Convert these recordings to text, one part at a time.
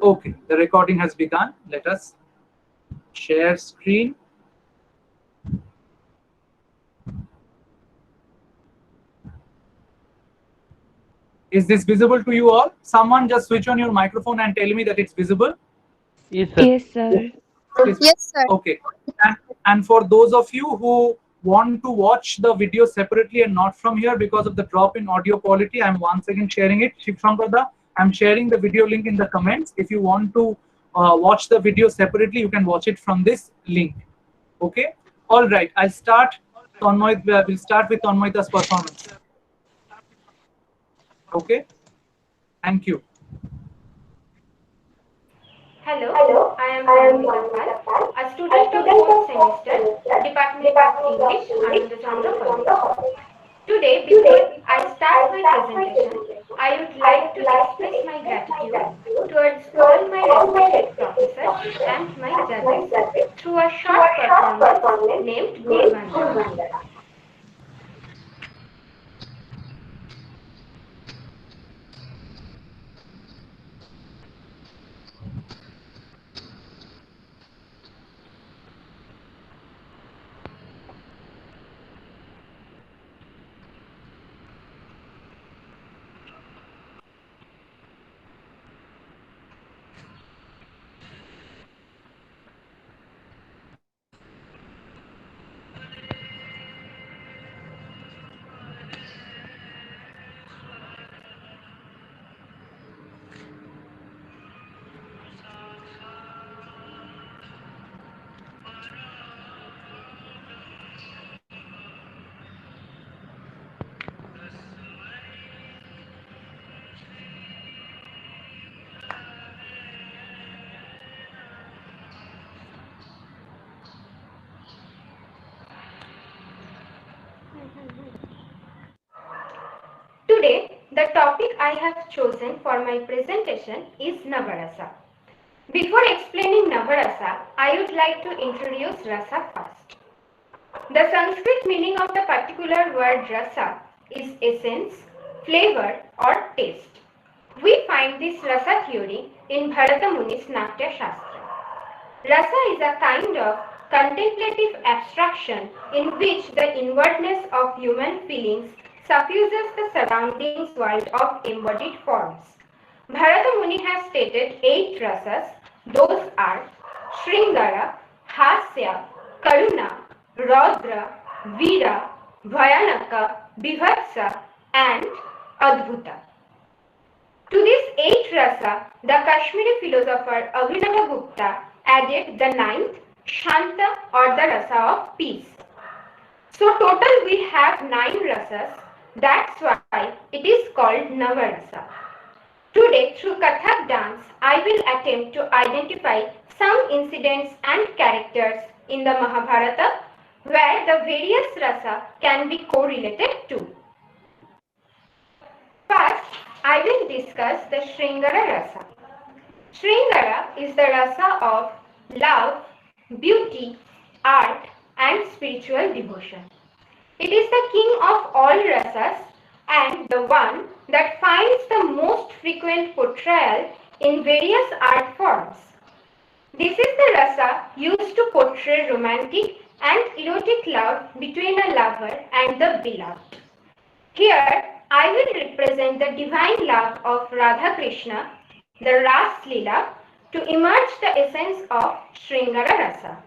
Okay, the recording has begun. Let us share screen. Is this visible to you all? Someone just switch on your microphone and tell me that it's visible. Yes, sir. Yes, sir. Yes, sir. Okay. And for those of you who want to watch the video separately and not from here because of the drop in audio quality, I'm once again sharing it. Shivshankarda, I'm sharing the video link in the comments. If you want to watch the video separately, you can watch it from this link. Okay. All right. I'll start. We'll start with Tanmayeeta's performance. Okay. Thank you. Hello, I am Tanmayeeta, a student of 4th semester, Department of English, Anandachandra College. Today, before I start my presentation, I would like to express my gratitude towards all my respected professors and my judges through a short performance named Guruvandana. Today, the topic I have chosen for my presentation is Navrasa. Before explaining Navrasa, I would like to introduce Rasa first. The Sanskrit meaning of the particular word rasa is essence, flavor or taste. We find this rasa theory in Bharata Muni's Natya Shastra. Rasa is a kind of contemplative abstraction in which the inwardness of human feelings suffuses the surroundings world of embodied forms. Bharata Muni has stated 8 rasas. Those are Shrinara, Hasya, Karuna, Raudra, Veera, Bhayanaka, Vivarsia and Adbhuta. To these 8 rasa, the Kashmiri philosopher Abhinavagupta added the 9th, Shanta or the rasa of peace. So total we have 9 rasas, that's why it is called Navrasa. Today through Kathak dance, I will attempt to identify some incidents and characters in the Mahabharata where the various rasa can be correlated to. First, I will discuss the Shringara rasa. Shringara is the rasa of love, beauty, art and spiritual devotion. It is the king of all rasas and the one that finds the most frequent portrayal in various art forms. This is the rasa used to portray romantic and erotic love between a lover and the beloved. Here, I will represent the divine love of Radha Krishna, the Ras Leela, to emerge the essence of Shringara Rasa.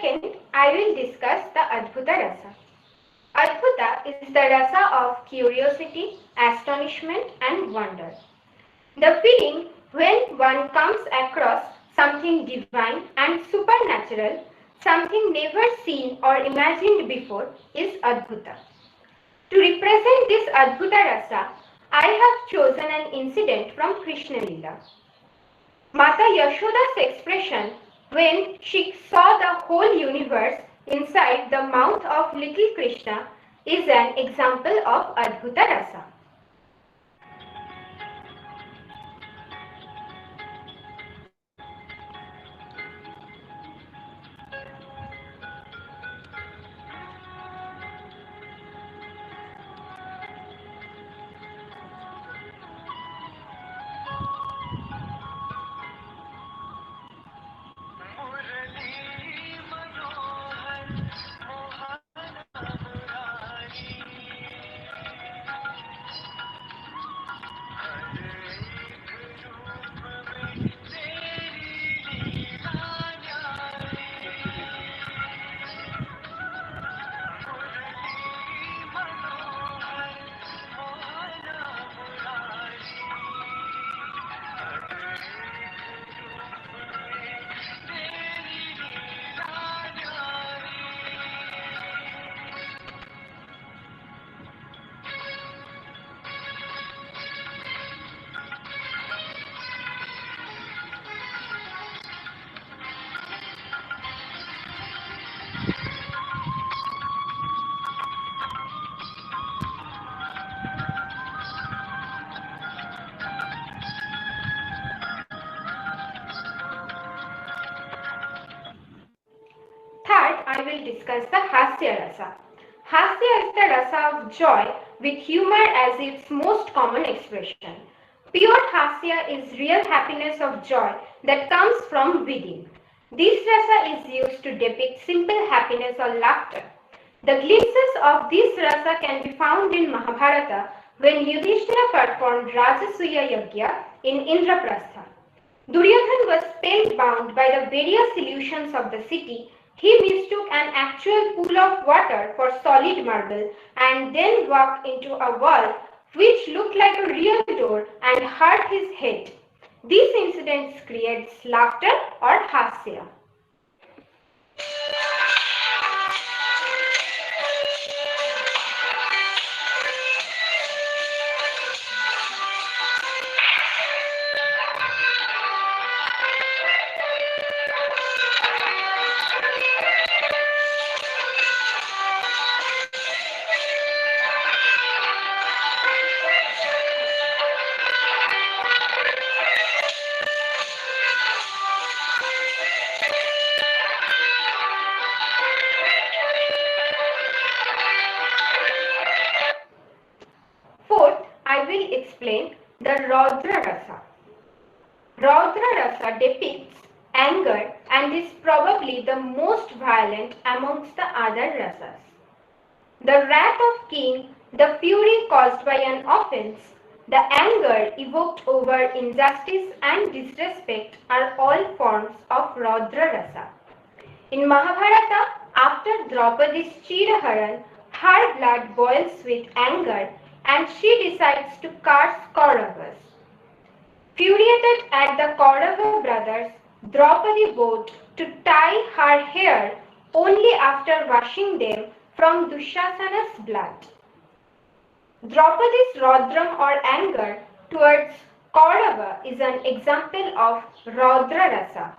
Second, I will discuss the Adbhuta Rasa. Adbhuta is the rasa of curiosity, astonishment and wonder. The feeling when one comes across something divine and supernatural, something never seen or imagined before, is Adbhuta. To represent this Adbhuta Rasa, I have chosen an incident from Krishna Lila. Mata Yashoda's expression when she saw the whole universe inside the mouth of little Krishna is an example of Adbhuta Rasa. Third, I will discuss the Hasya Rasa. Hasya is the rasa of joy with humor as its most common expression. Pure Hasya is real happiness of joy that comes from within. This rasa is used to depict simple happiness or laughter. The glimpses of this rasa can be found in Mahabharata when Yudhishthira performed Rajasuya Yagya in Indraprastha. Duryodhan was spellbound by the various illusions of the city. He mistook an actual pool of water for solid marble and then walked into a wall which looked like a real door and hurt his head. These incidents creates laughter or hasya. Fourth, I will explain the Raudra Rasa. Raudra Rasa depicts anger and is probably the most violent amongst the other rasas. The wrath of king, the fury caused by an offense, the anger evoked over injustice and disrespect are all forms of Raudra Rasa. In Mahabharata, after Draupadi's Chiraharan, her blood boils with anger and she decides to curse Kauravas. Furiated at the Kaurava brothers, Draupadi vowed to tie her hair only after washing them from Dushasana's blood. Draupadi's Raudram or anger towards Kaurava is an example of Raudra Rasa.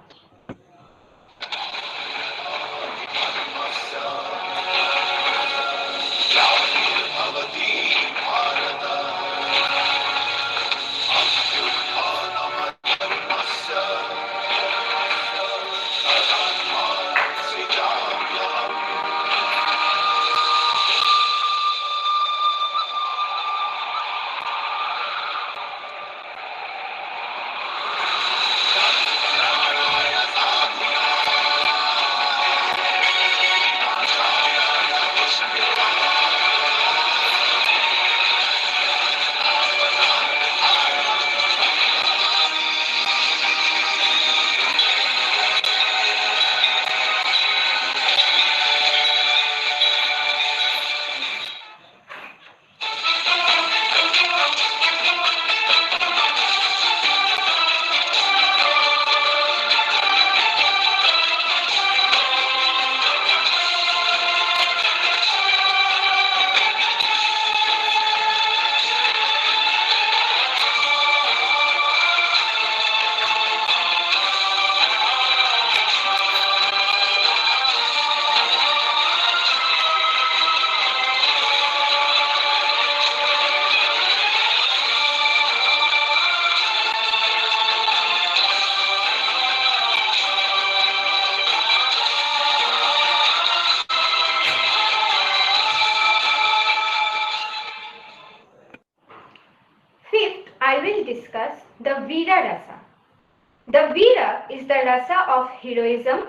the rasa of heroism,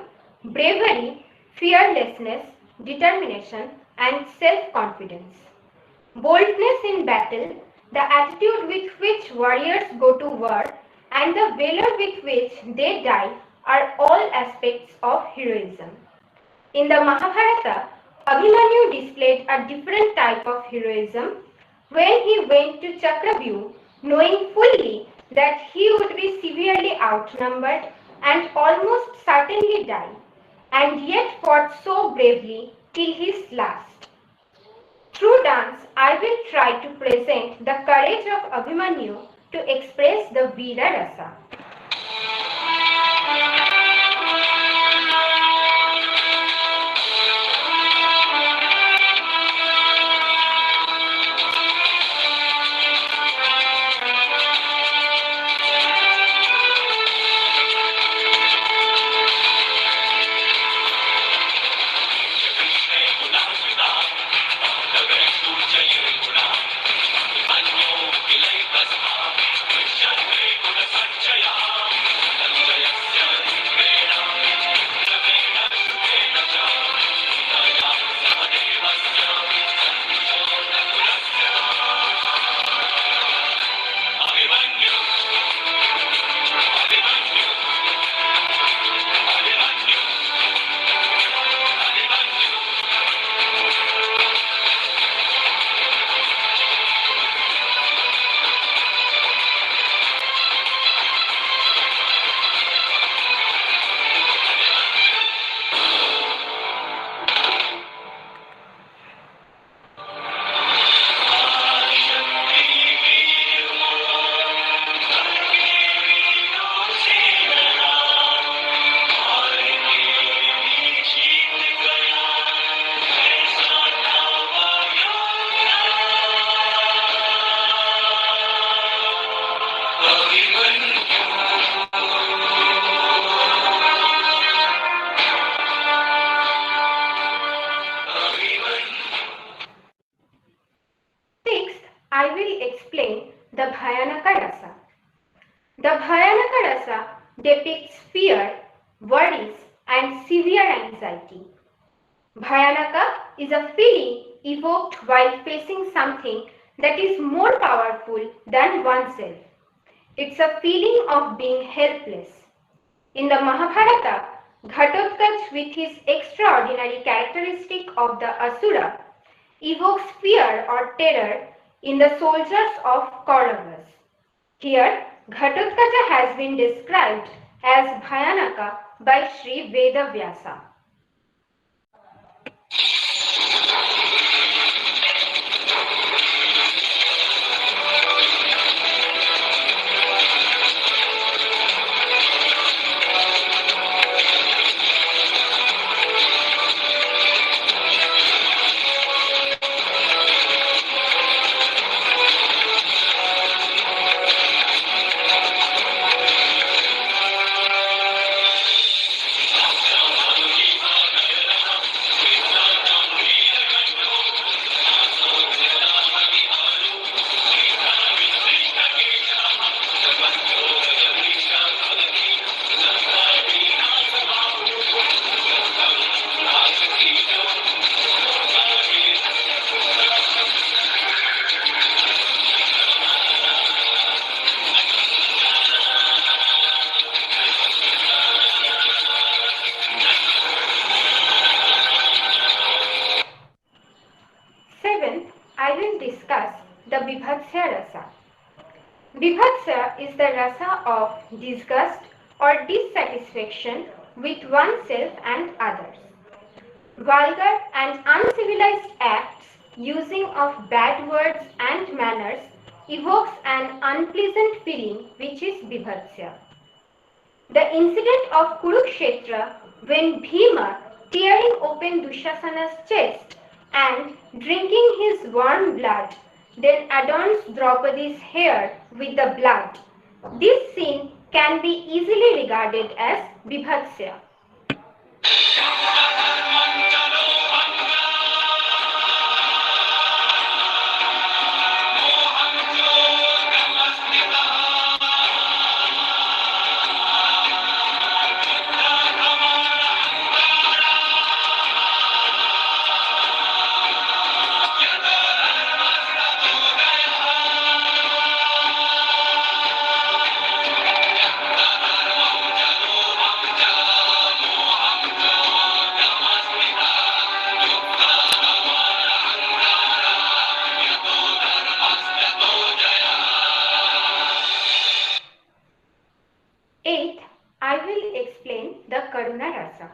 bravery, fearlessness, determination, and self-confidence. Boldness in battle, the attitude with which warriors go to war, and the valor with which they die are all aspects of heroism. In the Mahabharata, Abhimanyu displayed a different type of heroism when he went to Chakravyuh, knowing fully that he would be severely outnumbered and almost certainly die, and yet fought so bravely till his last. Through dance, I will try to present the courage of Abhimanyu to express the Veera Rasa. I will explain the Bhayanaka Rasa. The Bhayanaka Rasa depicts fear, worries, and severe anxiety. Bhayanaka is a feeling evoked while facing something that is more powerful than oneself. It's a feeling of being helpless. In the Mahabharata, Ghatotkacha, with his extraordinary characteristic of the Asura, evokes fear or terror in the soldiers of Kauravas. Here, Ghatotkacha has been described as Bhayanaka by Sri Vedavyasa. Seventh, I will discuss the Vibhatsya Rasa. Vibhatsya is the rasa of disgust or dissatisfaction with oneself and others. Vulgar and uncivilized acts, using of bad words and manners, evokes an unpleasant feeling which is Vibhatsya. The incident of Kurukshetra, when Bhima, tearing open Dushasana's chest and drinking his warm blood, then adorns Draupadi's hair with the blood. This scene can be easily regarded as Vibhatsya. Karuna Rasa.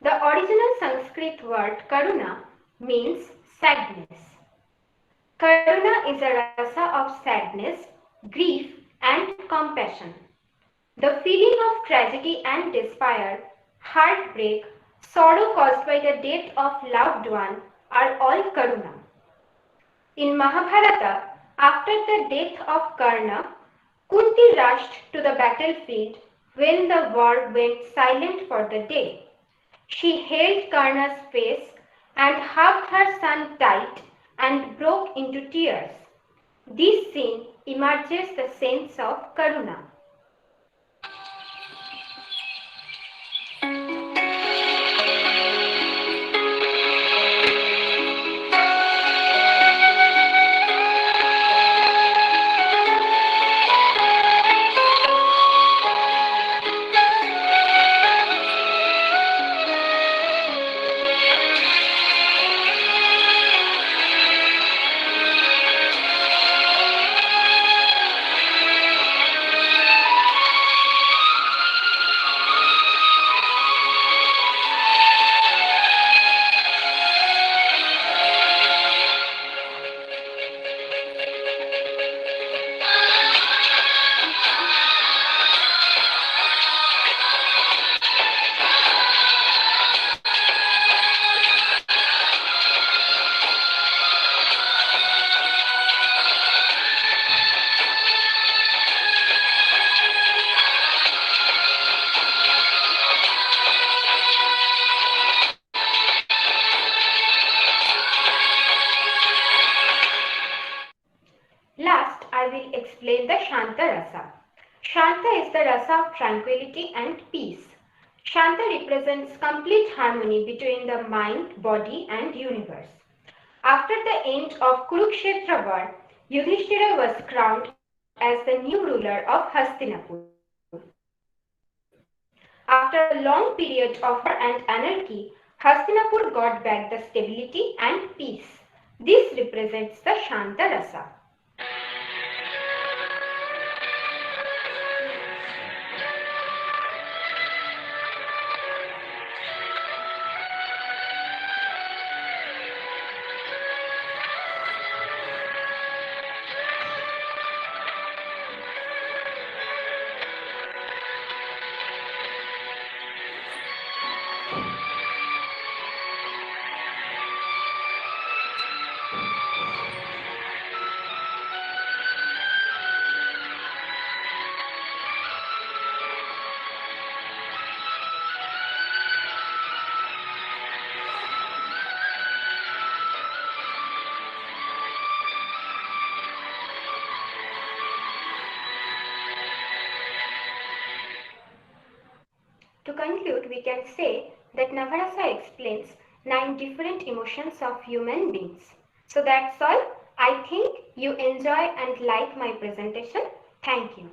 The original Sanskrit word Karuna means sadness. Karuna is a rasa of sadness, grief, and compassion. The feeling of tragedy and despair, heartbreak, sorrow caused by the death of loved one are all Karuna. In Mahabharata, after the death of Karna, Kunti rushed to the battlefield when the war went silent for the day. She held Karna's face and hugged her son tight and broke into tears. This scene emerges the sense of Karuna. Last, I will explain the Shanta Rasa. Shanta is the rasa of tranquility and peace. Shanta represents complete harmony between the mind, body, and universe. After the end of Kurukshetra war, Yudhishthira was crowned as the new ruler of Hastinapur. After a long period of war and anarchy, Hastinapur got back the stability and peace. This represents the Shanta Rasa. To conclude, we can say that Navrasa explains 9 different emotions of human beings. So that's all. I think you enjoy and like my presentation. Thank you.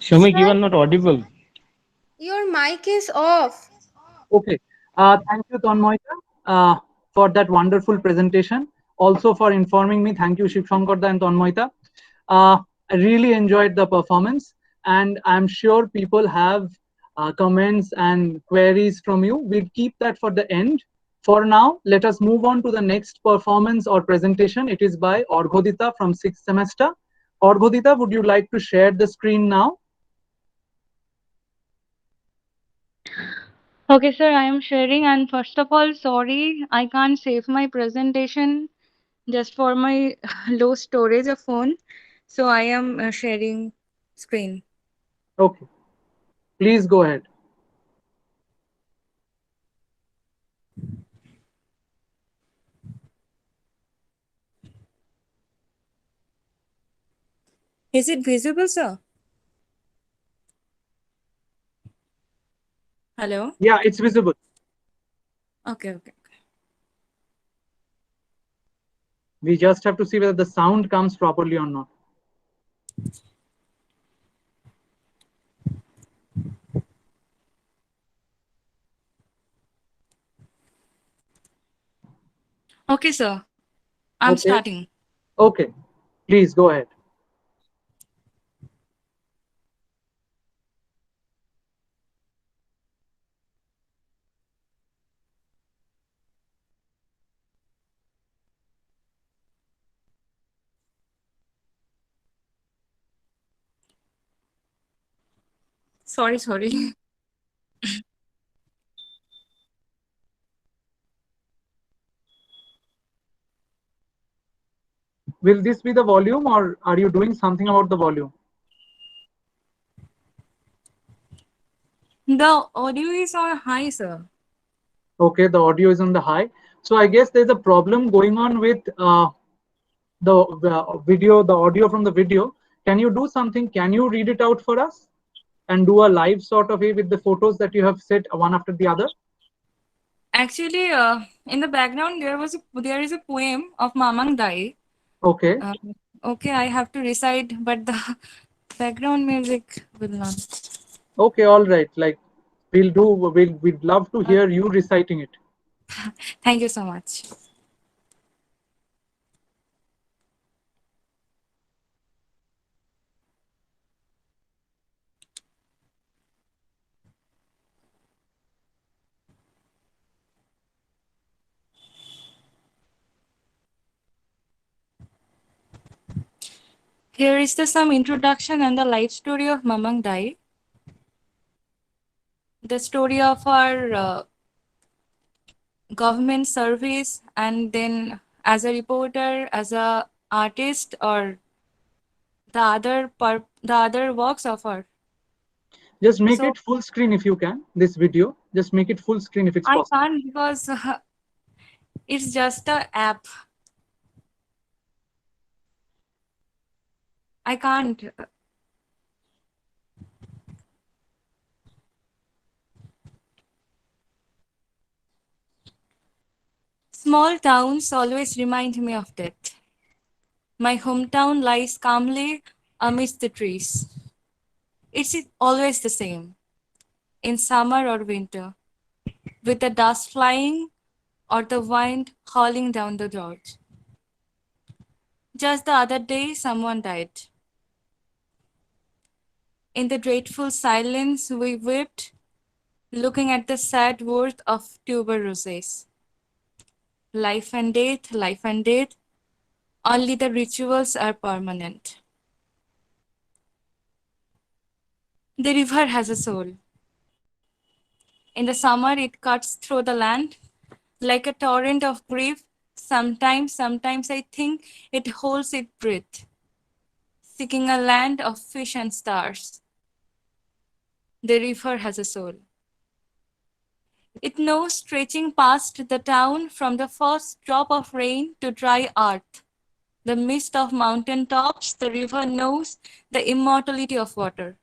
Shomik, you Sir, are not audible. your mic is off. Okay. Thank you, Tanmayeeta, for that wonderful presentation. Also for informing me. Thank you, Shivshankarda and Tanmayeeta. I really enjoyed the performance, and I'm sure people have comments and queries from you. We'll keep that for the end. For now, let us move on to the next performance or presentation. It is by Arghadita from 6th semester. Arghadita, would you like to share the screen now? Okay, sir, I am sharing. And first of all, sorry, I can't save my presentation just for my low storage of phone. So I am sharing screen. Okay, please go ahead. Is it visible, sir? Hello? Yeah, it's visible. Okay, okay. We just have to see whether the sound comes properly or not. Okay, sir. I'm Okay. starting. Okay. Please go ahead. Sorry. Will this be the volume, or are you doing something about the volume? The audio is on high, sir. Okay, the audio is on the high. So I guess there's a problem going on with the video, the audio from the video. Can you do something? Can you read it out for us and do a live sort of way with the photos that you have set one after the other? Actually, in the background there is a poem of Mamang Dai. Okay. Okay, I have to recite, but the background music will not. Okay, all right. Like we'd love to hear you reciting it. Thank you so much. Here is some introduction and the life story of Mamang Dai. The story of our government service, and then as a reporter, as a artist, or the other works of art. Just make So it full screen if you can. This video, just make it full screen if it's I possible. can't because it's just a app. I can't. Small towns always remind me of death. My hometown lies calmly amidst the trees. It's always the same, in summer or winter, with the dust flying or the wind howling down the road. Just the other day, someone died. In the dreadful silence, we wept, looking at the sad worth of tuberoses. Life and death, only the rituals are permanent. The river has a soul. In the summer, it cuts through the land like a torrent of grief. Sometimes I think it holds its breath, seeking a land of fish and stars. The river has a soul. It knows stretching past the town from the first drop of rain to dry earth. The mist of mountain tops, the river knows the immortality of water.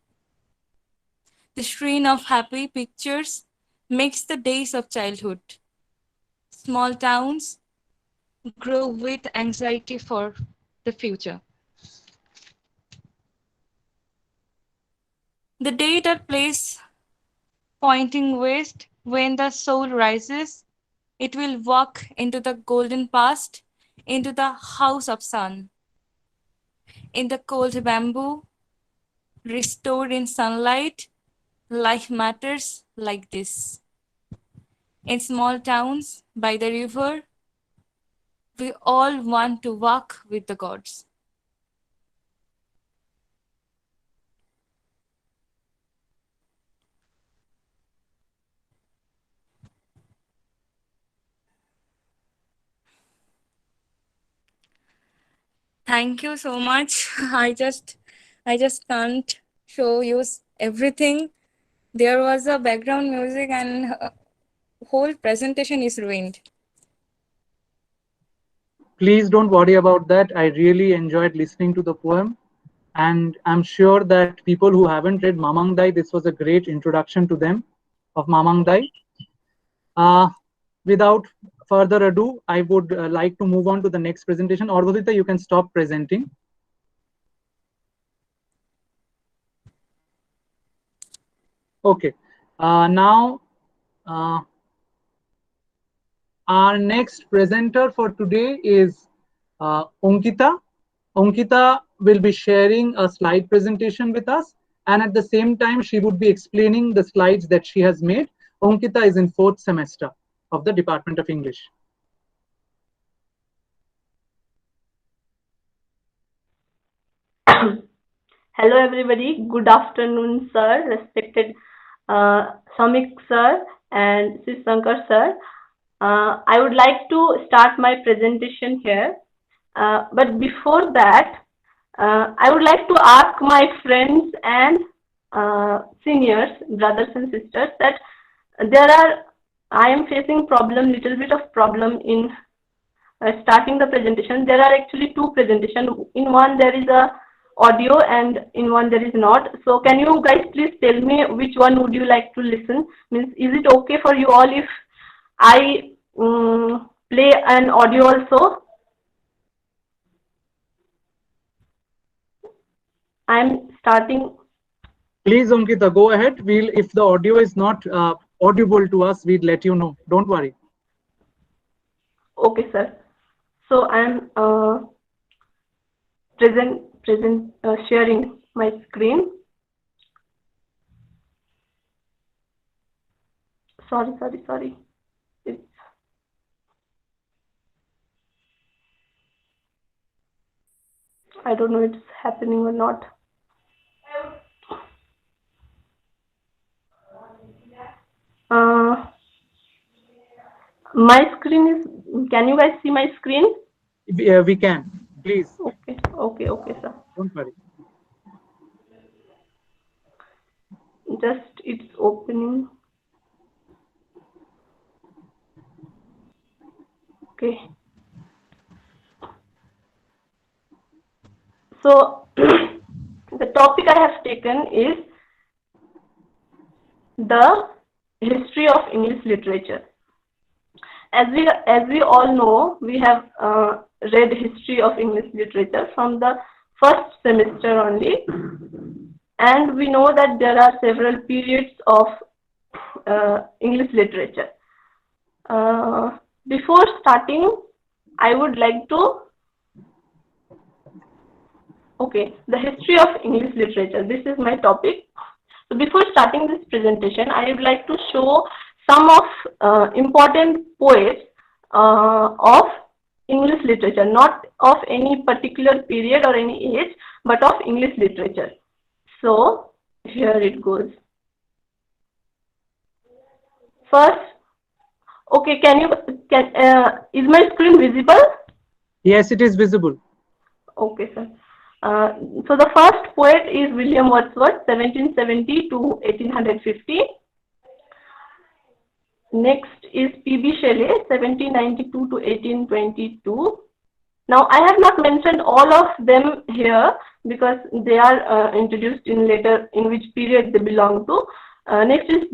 The sheen of happy pictures makes the days of childhood. Small towns grow with anxiety for the future. The day that place pointing west, when the soul rises, it will walk into the golden past, into the house of sun. In the cold bamboo, restored in sunlight, life matters like this. In small towns by the river, we all want to walk with the gods. Thank you so much. I just can't show you everything. There was a background music and whole presentation is ruined. Please don't worry about that. I really enjoyed listening to the poem, And I'm sure that people who haven't read Mamang Dai, this was a great introduction to them of Mamang Dai. Without further ado, I would like to move on to the next presentation. Arghadita, you can stop presenting. Okay. Now, our next presenter for today is Ankita. Ankita will be sharing a slide presentation with us, and at the same time, she would be explaining the slides that she has made. Ankita is in 4th semester of the Department of English. Hello everybody, good afternoon sir, respected Samik sir and Shankar sir. I would like to start my presentation here, but before that I would like to ask my friends and seniors, brothers and sisters, that I am facing little bit of problem in starting the presentation. There are actually two presentations. In one there is a audio and in one there is not. So can you guys please tell me which one would you like to listen? Means, is it okay for you all if I play an audio also? I'm starting. Please, Ankita, go ahead. If the audio is not audible to us, we'd let you know. Don't worry. Okay, sir. So I'm sharing my screen. Sorry. I don't know if it's happening or not. My screen is. Can you guys see my screen? We can. Please. Okay, sir. Don't worry. Just it's opening. Okay. So the topic I have taken is the history of English literature. As we all know, we have read history of English literature from the first semester only, and we know that there are several periods of English literature. Before starting, I would like to the history of English literature. This is my topic. So before starting this presentation, I would like to show some of important poets of English literature, not of any particular period or any age, but of English literature. So here it goes. First, okay, is my screen visible? Yes, it is visible. Okay, sir. So the first poet is William Wordsworth, 1770 to 1850. Next is P.B. Shelley, 1792 to 1822. Now, I have not mentioned all of them here because they are introduced in which period they belong to. Next is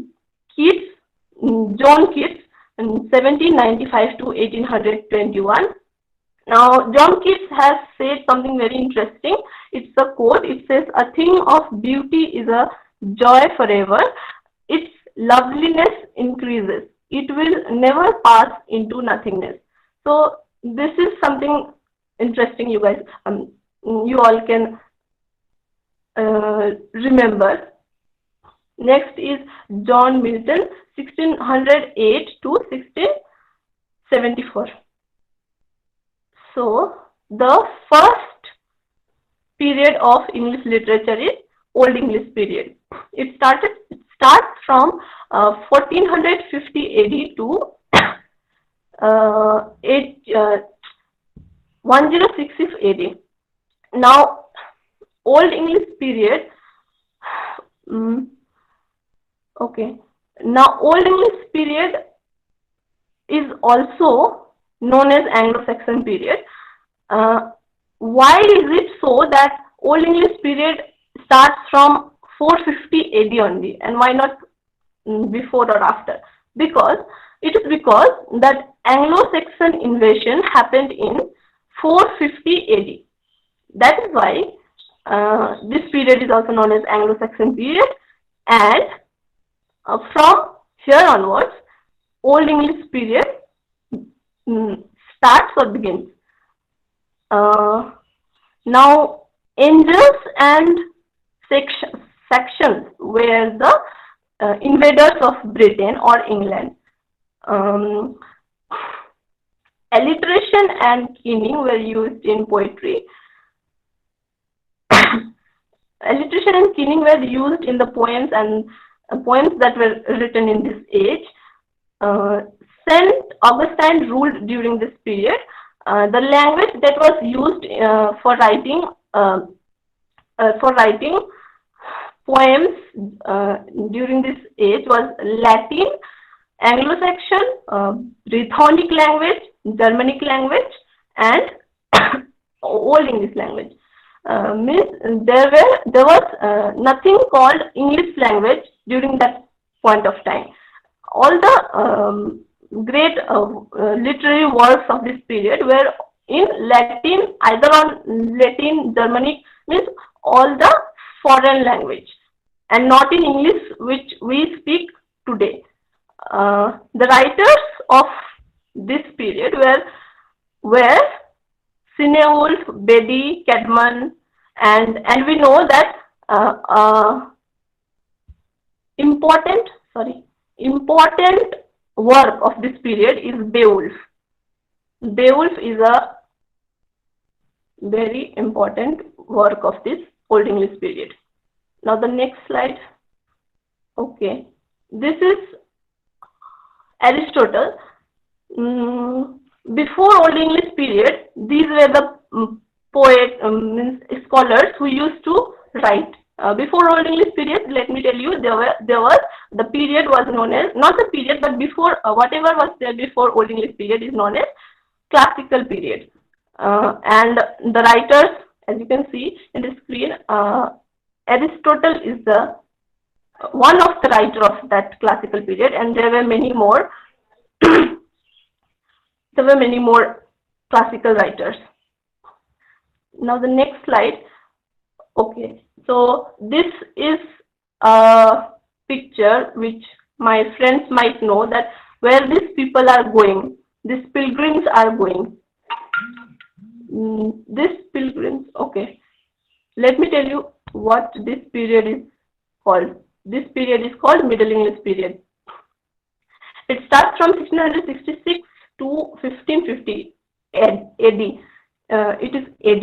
Keats, John Keats, 1795 to 1821. Now, John Keats has said something very interesting. It's a quote. It says, "A thing of beauty is a joy forever. Its loveliness increases. It will never pass into nothingness." So, this is something interesting, you guys. You all can remember. Next is John Milton, 1608 to 1674. So, the first period of English literature is Old English period. It starts from 1450 AD to 1066 AD. Now, Old English period. Now, Old English period is also known as Anglo-Saxon period. Why is it so that Old English period starts from 450 AD only, and why not before or after? Because it is because that Anglo-Saxon invasion happened in 450 AD. That is why this period is also known as Anglo-Saxon period, and from here onwards, Old English period starts or begins. Now, angels and sections were the invaders of Britain or England. Alliteration and keening were used in poetry. Alliteration and keening were used in the poems and poems that were written in this age. Saint Augustine ruled during this period. The language that was used for writing poems during this age was Latin, Anglo-Saxon, Brythonic language, Germanic language, and Old English language. Means there was nothing called English language during that point of time. All the great literary works of this period were in Latin, either on Latin, Germanic, means all the foreign language, and not in English, which we speak today. The writers of this period were Cinewulf, Bede, Caedmon, and we know that important work of this period is Beowulf. Beowulf is a very important work of this Old English period. Now the next slide. Okay, this is Aristotle. Before Old English period, these were the scholars who used to write. Before Old English period, let me tell you, there was the period was known as, not the period, but before whatever was there before Old English period is known as Classical Period. And the writers, as you can see in the screen, Aristotle is the one of the writer of that Classical Period, and there were many more. There were many more classical writers. Now the next slide. Okay, so this is a picture which my friends might know that where these people are going, these pilgrims are going. These pilgrims, okay. Let me tell you what this period is called. This period is called Middle English Period. It starts from 1666 to 1550 AD. It is AD.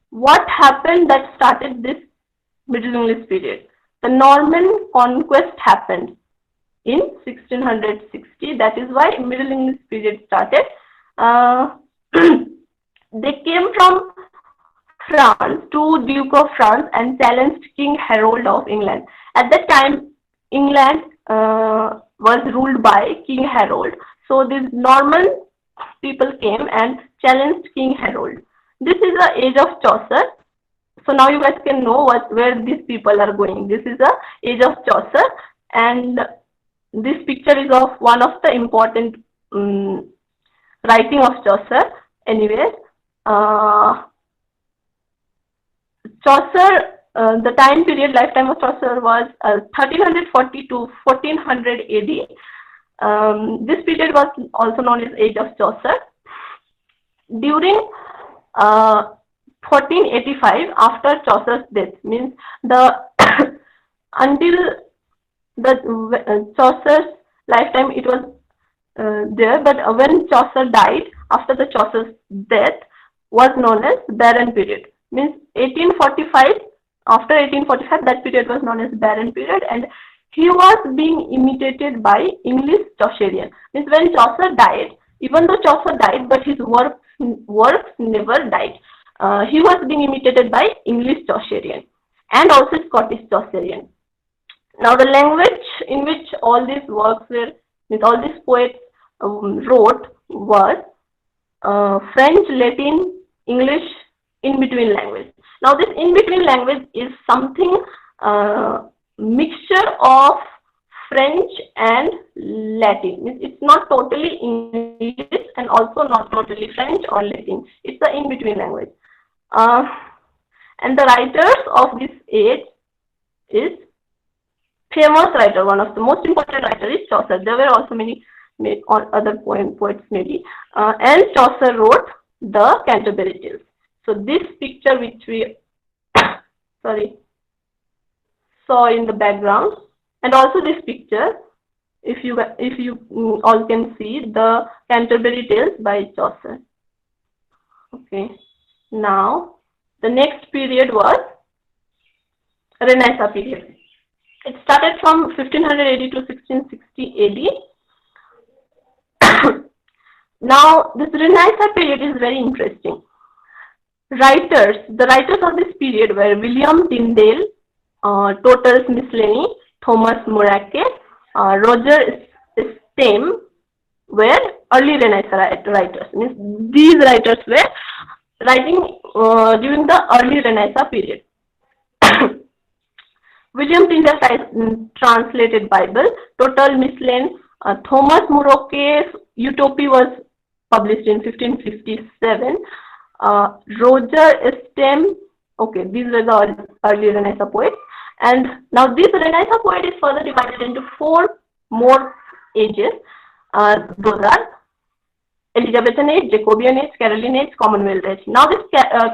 What happened that started this Middle English period? The Norman conquest happened in 1660. That is why Middle English period started. They came from France to Duke of France and challenged King Harold of England. At that time, England was ruled by King Harold. So these Norman people came and challenged King Harold. This is the age of Chaucer. So now you guys can know where these people are going. This is the age of Chaucer, and this picture is of one of the important writing of Chaucer. Anyways, Chaucer, the time period, lifetime of Chaucer was 1340 to 1400 AD. This period was also known as Age of Chaucer. During 1485, after Chaucer's death, means the until the Chaucer's lifetime it was there, but when Chaucer died, after the Chaucer's death, was known as Barren Period. Means 1845, after 1845, that period was known as Barren Period, and he was being imitated by English Chaucerian. Means when Chaucer died, even though Chaucer died, but his works never died. He was being imitated by English Chaucerian and also Scottish Chaucerian. Now the language in which all these works were, with all these poets wrote was French, Latin, English, in between language. Now this in between language is something mixture of French and Latin. It's not totally English and also not totally French or Latin. It's the in between language. And the writers of this age is famous writer, one of the most important writer is Chaucer. There were also many other poets maybe. And Chaucer wrote the Canterbury Tales. So this picture which we saw in the background, and also this picture, if you all can see, the Canterbury Tales by Chaucer. Okay. Now the next period was Renaissance period. It started from 1580 to 1660 AD. Now this Renaissance period is very interesting. The writers of this period were William Tyndale, Total's Miscellany, Thomas Morake, Roger Stem were early Renaissance writers. Means these writers were writing during the early Renaissance period. William Tyndale translated Bible, Total Miscellany. Thomas Moroke's Utopia was published in 1557. Roger Stem, okay, these were the early Renaissance poets. And now this Renaissance poet is further divided into 4 more ages. Those are Elizabethan age, Jacobean age, Caroline age, Commonwealth age. Now this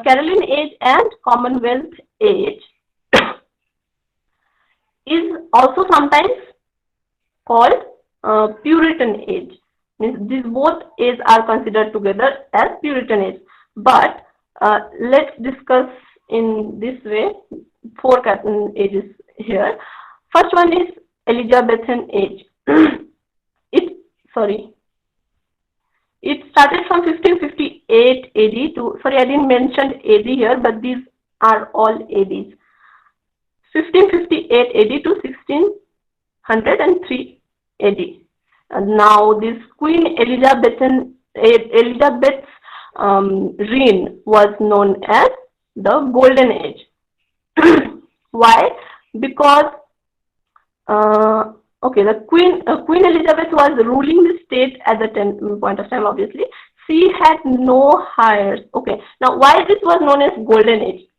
Caroline age and Commonwealth age is also sometimes called Puritan age. Means these both ages are considered together as Puritan age. But let's discuss in this way 4 ages here. First one is Elizabethan age. It started from 1558 AD to, sorry, I didn't mention AD here, but these are all ADs. 1558 AD to 1603 AD. And now this Queen Elizabeth's reign was known as the Golden Age. Why? Because the Queen Elizabeth was ruling the state at the point of time. Obviously, she had no heirs. Okay, now why this was known as Golden Age?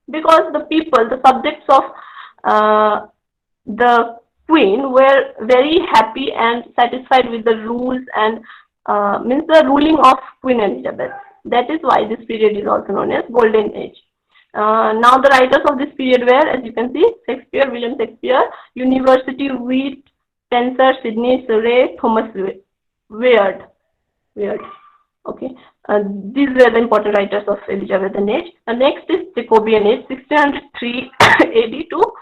Because the people, the subjects of the Queen, were very happy and satisfied with the rules and means the ruling of Queen Elizabeth. That is why this period is also known as Golden Age. Now the writers of this period were, as you can see, Shakespeare, William Shakespeare, University Wheat, Spencer, Sidney Surrey, Thomas Weird. Okay, these were the important writers of Elizabethan age. And next is Jacobean age, 1603 AD to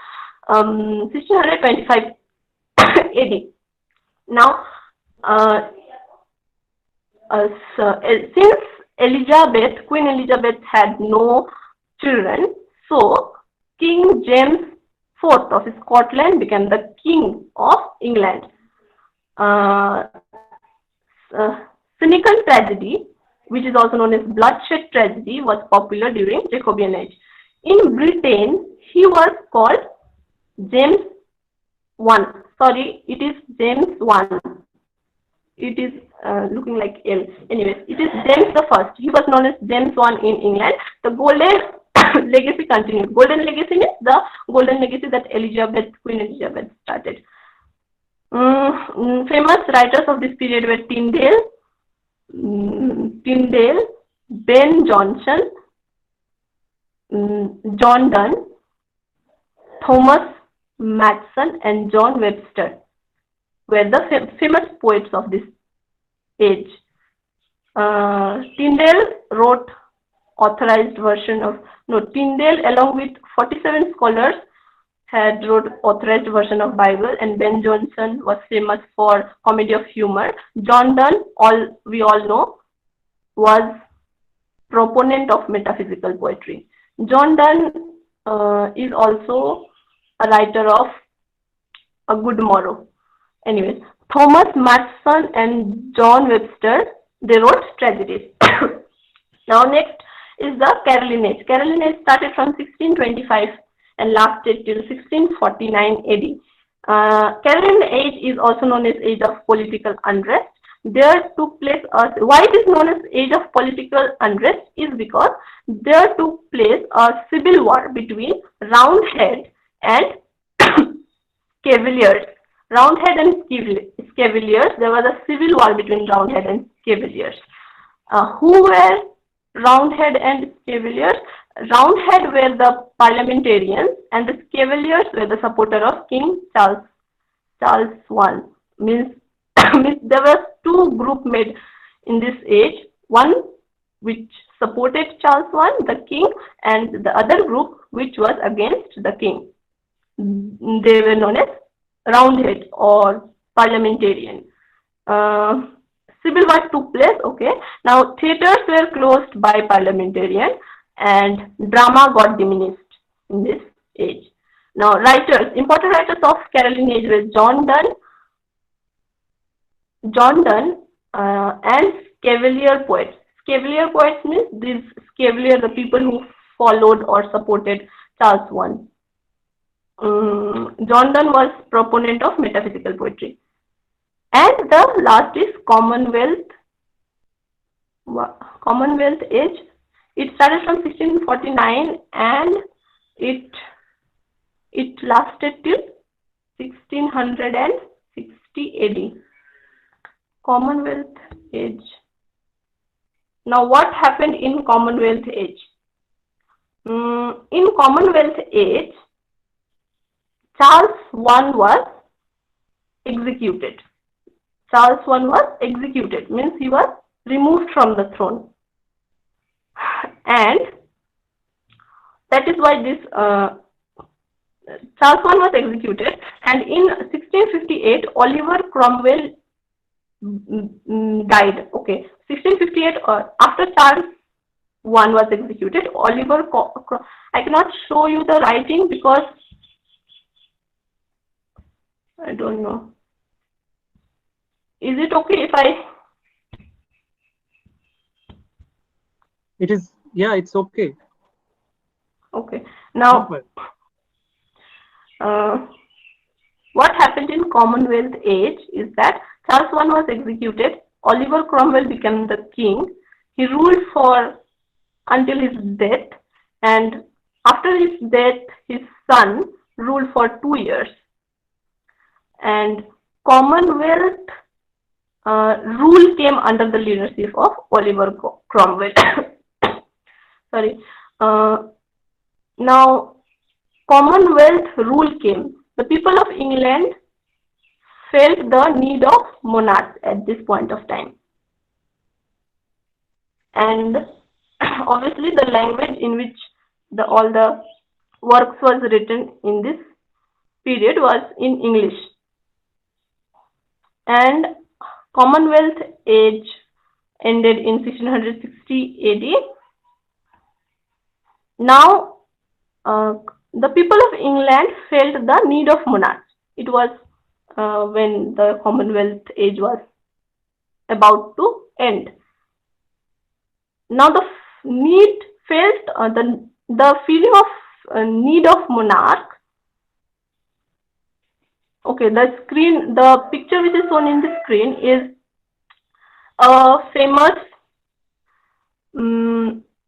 1625 AD. Now, since Queen Elizabeth had no children, so King James IV of Scotland became the King of England. Cynical tragedy, which is also known as bloodshed tragedy, was popular during Jacobean age. In Britain, he was called James I. Sorry, it is James I. It is looking like L. Anyways, it is James the First. He was known as James I in England. The golden legacy continued. Golden legacy means the golden legacy that Queen Elizabeth started. Famous writers of this period were Tyndale, Ben Jonson, John Donne, Thomas Matson, and John Webster were the famous poets of this age. Tyndale wrote authorized version of, Tyndale along with 47 scholars had wrote authorized version of Bible, and Ben Jonson was famous for comedy of humor. John Donne, we all know, was proponent of metaphysical poetry. John Donne is also a writer of A Good Morrow. Anyways, Thomas Matson and John Webster, they wrote tragedies. Now next is the Caroline Age. Caroline Age started from 1625 and lasted till 1649 AD. Caroline Age is also known as Age of Political Unrest. There took place why it is known as Age of Political Unrest is because there took place a civil war between Roundhead and Cavaliers. Roundhead and Cavaliers. There was a civil war between Roundhead and Cavaliers. Who were Roundhead and Cavaliers? Roundhead were the parliamentarians and the Cavaliers were the supporter of King Charles I. Means there were two groups made in this age. One which supported Charles I, the king, and the other group which was against the king. They were known as Roundhead or parliamentarian. Civil war took place. Okay. Now theatres were closed by parliamentarian and drama got diminished in this age. Now writers, important writers of Caroline Age were John Donne and Cavalier poets. Cavalier poets means these Cavalier, the people who followed or supported Charles I. John Donne was proponent of metaphysical poetry. And the last is Commonwealth Age. It started from 1649 and it lasted till 1660 AD. Commonwealth Age. Now what happened in Commonwealth Age? In Commonwealth Age, Charles I was executed. Charles I was executed, means he was removed from the throne. And that is why this Charles I was executed, and in 1658 Oliver Cromwell died. Okay, 1658 after Charles I was executed, Oliver I cannot show you the writing because I don't know. Is it okay if I? It is, yeah, it's okay. Okay. Now, what happened in Commonwealth Age is that Charles I was executed. Oliver Cromwell became the king. He ruled for until his death, and after his death, his son ruled for 2 years. And Commonwealth rule came under the leadership of Oliver Cromwell. Sorry. Now, Commonwealth rule came. The people of England felt the need of monarchs at this point of time. And obviously the language in which all the works was written in this period was in English. And Commonwealth Age ended in 1660 AD. Now, the people of England felt the need of monarchs. It was when the Commonwealth Age was about to end. Now, the need felt the feeling of need of monarch. Okay, the picture which is shown in the screen is a famous.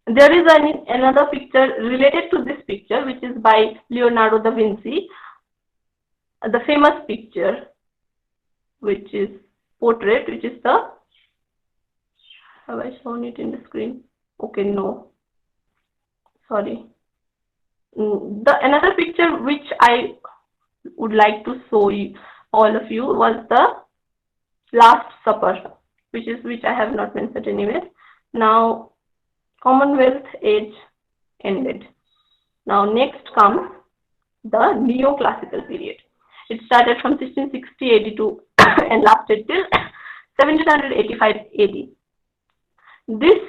There is another picture related to this picture, which is by Leonardo da Vinci. The famous picture, which is portrait, which is the. Have I shown it in the screen? Okay, no. Sorry. Another picture which I would like to show you, all of you, was the Last Supper, which I have not mentioned anyway. Now, Commonwealth Age ended. Now, next comes the Neoclassical Period. It started from 1660 AD to and lasted till 1785 AD. This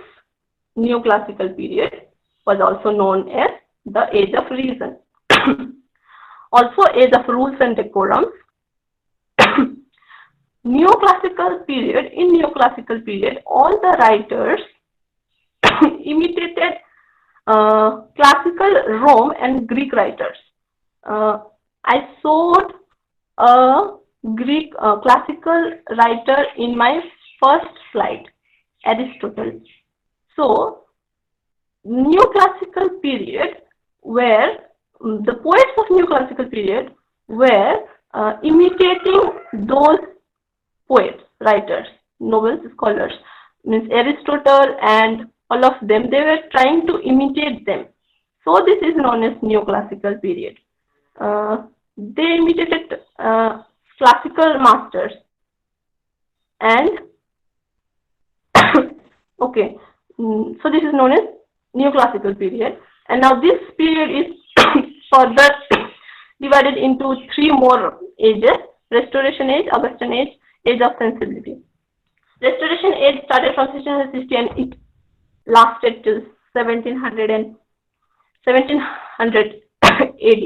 Neoclassical Period was also known as the Age of Reason. Also, Age of Rules and Decorums. Neoclassical period, in Neoclassical period, all the writers imitated classical Rome and Greek writers. I showed a Greek classical writer in my first slide, Aristotle. So, Neoclassical period, where the poets of Neoclassical period were imitating those poets, writers, nobles, scholars, means Aristotle and all of them, they were trying to imitate them. So this is known as Neoclassical period. They imitated classical masters. And okay, so this is known as Neoclassical period. And now this period is further divided into three more ages: Restoration age, Augustan age, age of sensibility. Restoration age started from 1660 and it lasted till 1700 AD.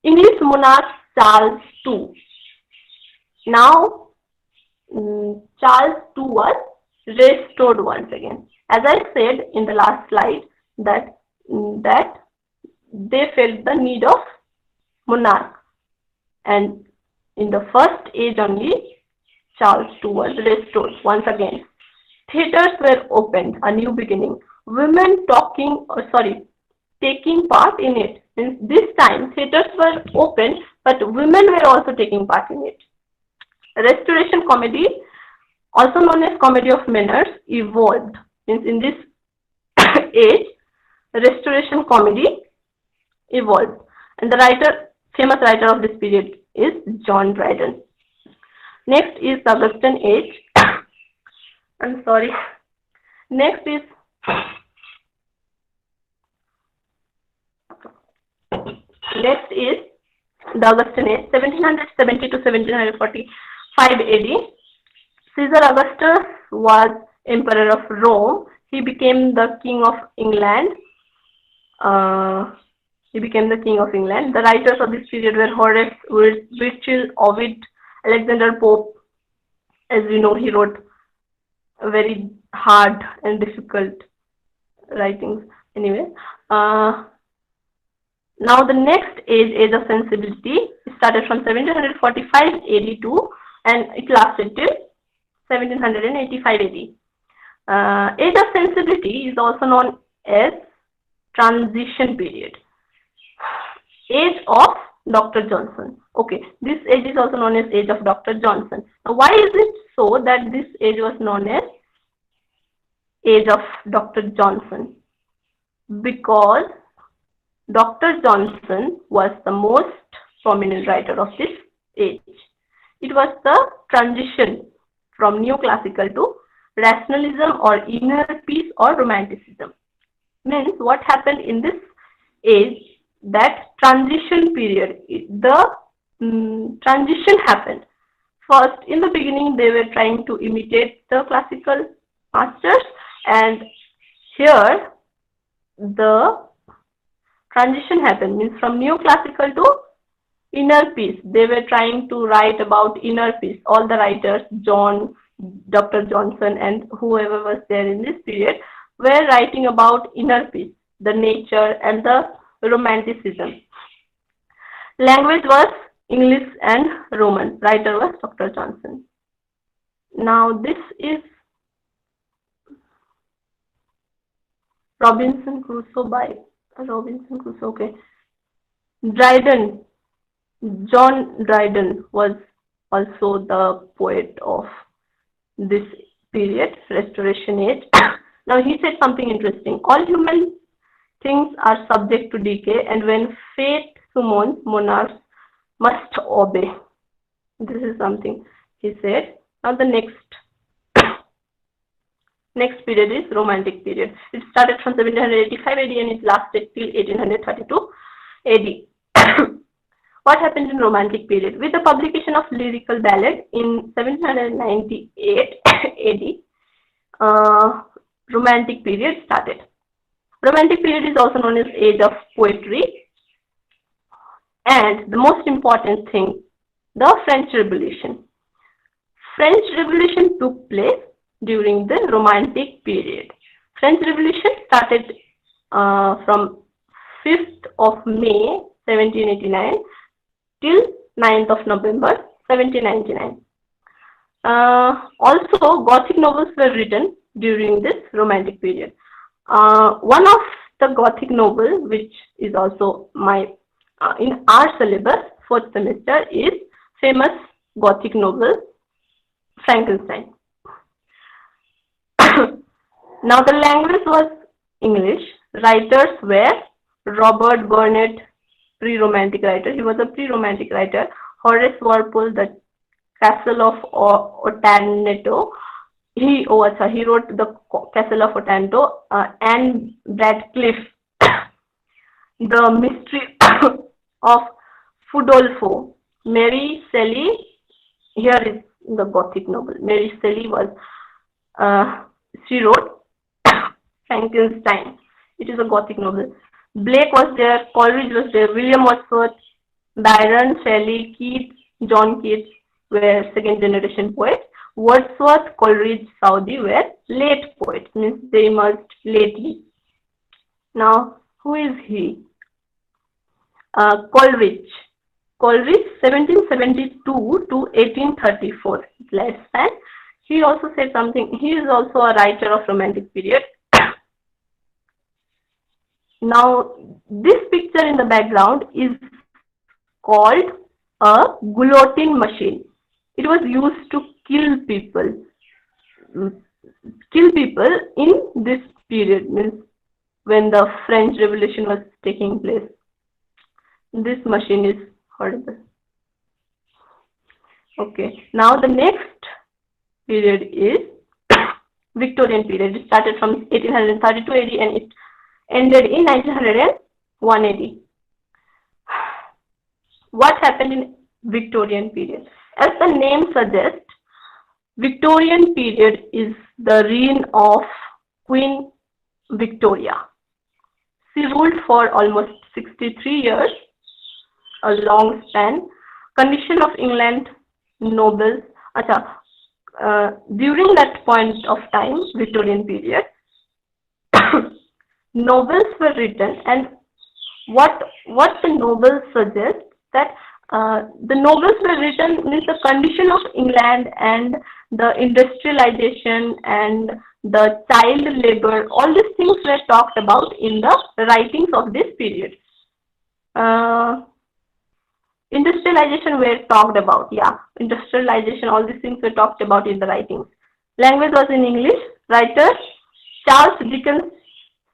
English monarch Charles II. Now, Charles II was restored once again. As I said in the last slide, that they felt the need of monarch, and in the first age only, Charles II was restored once again. Theatres were opened, a new beginning. Women taking part in it. This time, theatres were open, but women were also taking part in it. Restoration comedy, also known as comedy of manners, evolved. Means in this age, Restoration comedy evolved. And the famous writer of this period is John Dryden. Next is the Augustan age. I'm sorry. Next is the Augustan age, 1770 to 1745 AD. Caesar Augustus was emperor of Rome. He became the king of England. The writers of this period were Horace, Virgil, Ovid, Alexander Pope. As we know, he wrote very hard and difficult writings. Anyway, now the next age of sensibility, started from 1745 AD and it lasted till 1785 AD. Age of sensibility is also known as transition period. Age of Dr. Johnson. Okay, this age is also known as age of Dr. Johnson. Now, why is it so that this age was known as age of Dr. Johnson? Because Dr. Johnson was the most prominent writer of this age. It was the transition from neoclassical to rationalism or inner peace or romanticism. Means what happened in this age, that transition period, the transition happened. First, in the beginning, they were trying to imitate the classical masters, and here the transition happened, means from neoclassical to inner peace. They were trying to write about inner peace. All the writers, Dr. Johnson and whoever was there in this period, were writing about inner peace, the nature and the romanticism. Language was English and Roman. Writer was Dr. Johnson. Now this is Robinson Crusoe by Robinson Crusoe. Okay. Dryden, John Dryden was also the poet of this period, Restoration age. Now he said something interesting. All human things are subject to decay, and when fate summons, monarchs must obey. This is something he said. Now the next period is Romantic period. It started from 1785 AD and it lasted till 1832 AD. What happened in Romantic period? With the publication of lyrical ballad in 1798 AD, Romantic period started. Romantic period is also known as age of poetry. And the most important thing The French Revolution. French Revolution took place during the Romantic period. French Revolution started from 5th of May 1789 till 9th of November 1799. Also, Gothic novels were written during this Romantic period. One of the Gothic novel, which is also in our syllabus 4th semester, is famous Gothic novel Frankenstein. Now the language was English. Writers were Robert Burnet, pre-Romantic writer. He was a pre-Romantic writer. Horace Walpole, The Castle of Otranto. He wrote The Castle of Otranto. Anne Radcliffe, The Mystery of Fudolfo. Mary Shelley, here is the Gothic novel. Mary Shelley she wrote Frankenstein. It is a Gothic novel. Blake was there, Coleridge was there, William Wordsworth, Byron, Shelley, Keats, John Keats were second generation poets. Wordsworth, Coleridge, Southey were late poets, means they emerged lately. Now, who is he? Coleridge. Coleridge, 1772 to 1834 lifespan. He also said something. He is also a writer of Romantic period. Now, this picture in the background is called a guillotine machine. It was used to kill people. Kill people in this period, means when the French Revolution was taking place. This machine is horrible. Okay, now the next period is Victorian period. It started from 1832 AD and it ended in 1901 AD. What happened in Victorian period? As the name suggests, Victorian period is the reign of Queen Victoria. She ruled for almost 63 years, a long span. Condition of England nobles. During that point of time, Victorian period, novels were written, and what the novels suggest that the novels were written means the condition of England and the industrialization and the child labor, all these things were talked about in the writings of this period. Industrialization were talked about, industrialization, all these things were talked about in the writings. Language was in English. Writers, Charles Dickens,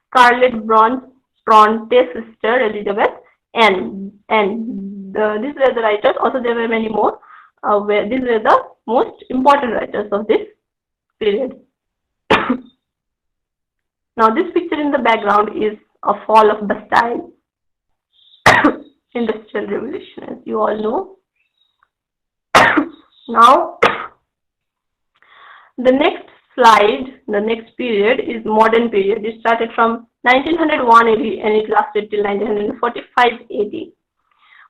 Scarlett Bronte's sister Elizabeth, and these were the writers. Also, there were many more. These were the most important writers of this period. Now, this picture in the background is a fall of Bastille. Industrial Revolution, as you all know. Now, the next slide, the next period is Modern Period. It started from 1901 AD and it lasted till 1945 AD.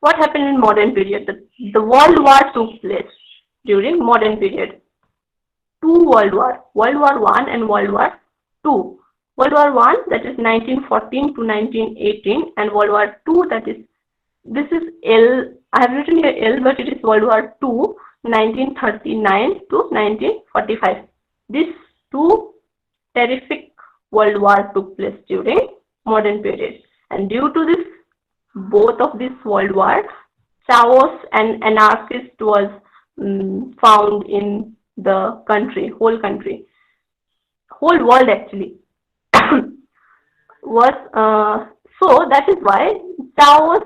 What happened in Modern Period? The World War took place during Modern Period. Two World War, World War I and World War II. World War I, that is 1914 to 1918, and World War II, that is, this is L, I have written here L, but it is World War II, 1939 to 1945. These two terrific World War took place during Modern Period. And due to this, both of this World War, chaos and anarchist was found in the country, whole world actually. So that is why chaos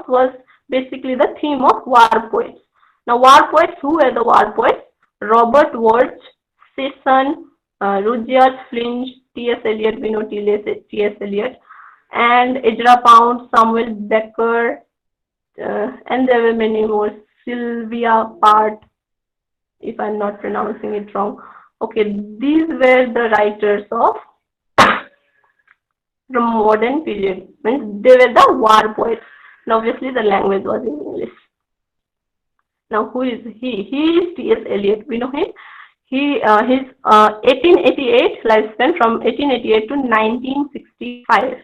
was basically the theme of war poets. Now, war poets, who were the war poets? Robert Worth, Sisson, Rudyard Flinch, T.S. Eliot, we know T.S. Eliot, and Ezra Pound, Samuel Becker, and there were many more. Sylvia Plath, if I'm not pronouncing it wrong. Okay, these were the writers of the Modern Period. Means they were the war poets. And obviously, the language was in English. Now, who is he? He is T.S. Eliot. We know him. His 1888 lifespan from 1888 to 1965.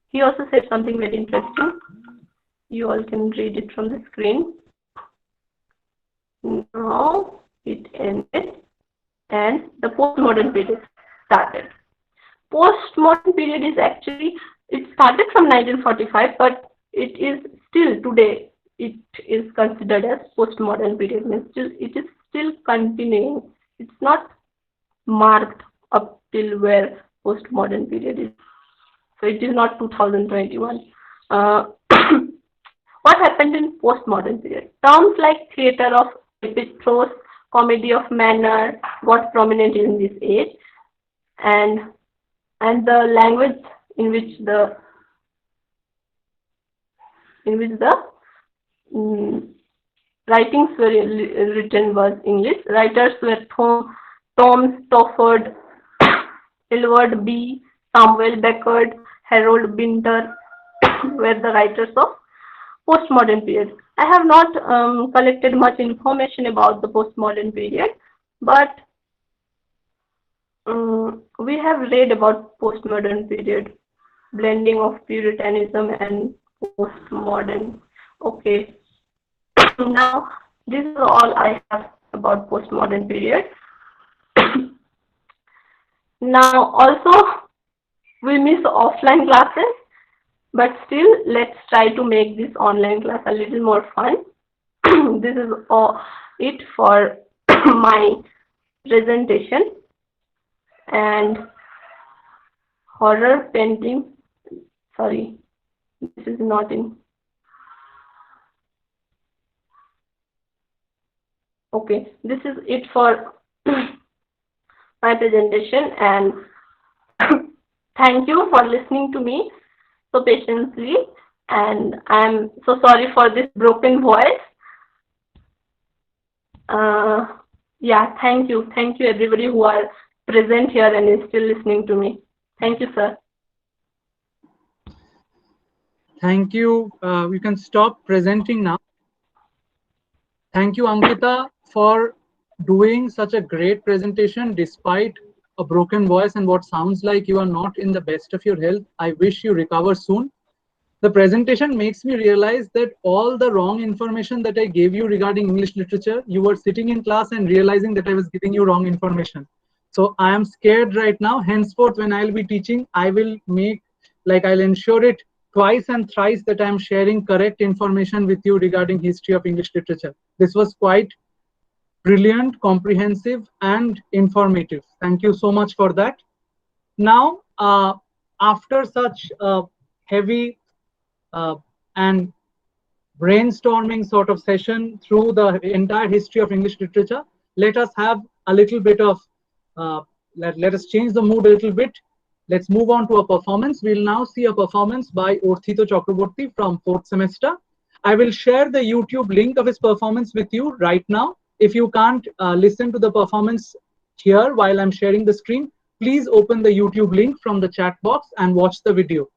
He also said something very interesting. You all can read it from the screen. Now it ended and the postmodern period started. Postmodern period is actually, it started from 1945, but it is still today, it is considered as postmodern period. It is still continuing. It's not marked up till where postmodern period is. So it is not 2021. What happened in postmodern period? Terms like theatre of epistros, comedy of manner got prominent in this age, and the language in which the writings were written was English. Writers were Tom Stofford, Elwood B. Samuel Beckett, Harold Binter were the writers of postmodern period. I have not collected much information about the postmodern period, but we have read about postmodern period, blending of Puritanism and postmodern. Okay, now this is all I have about postmodern period. Now also we miss offline classes, but still let's try to make this online class a little more fun. This is all it for my presentation. And horror painting, sorry, this is not in. Okay, this is it for my presentation, and thank you for listening to me so patiently, and I'm so sorry for this broken voice. Yeah, thank you everybody who are present here and is still listening to me. Thank you, sir. Thank you. You can stop presenting now. Thank you, Ankita, for doing such a great presentation despite a broken voice and what sounds like you are not in the best of your health. I wish you recover soon. The presentation makes me realize that all the wrong information that I gave you regarding English literature, you were sitting in class and realizing that I was giving you wrong information. So I am scared right now. Henceforth, when I'll be teaching, I will I'll ensure it twice and thrice that I'm sharing correct information with you regarding history of English literature. This was quite brilliant, comprehensive, and informative. Thank you so much for that. Now, after such a heavy and brainstorming sort of session through the entire history of English literature, let us have a little bit of, let us change the mood a little bit. Let's move on to a performance. We'll now see a performance by Arthita Chakraborty from 4th semester. I will share the YouTube link of his performance with you right now. If you can't listen to the performance here while I'm sharing the screen, please open the YouTube link from the chat box and watch the video.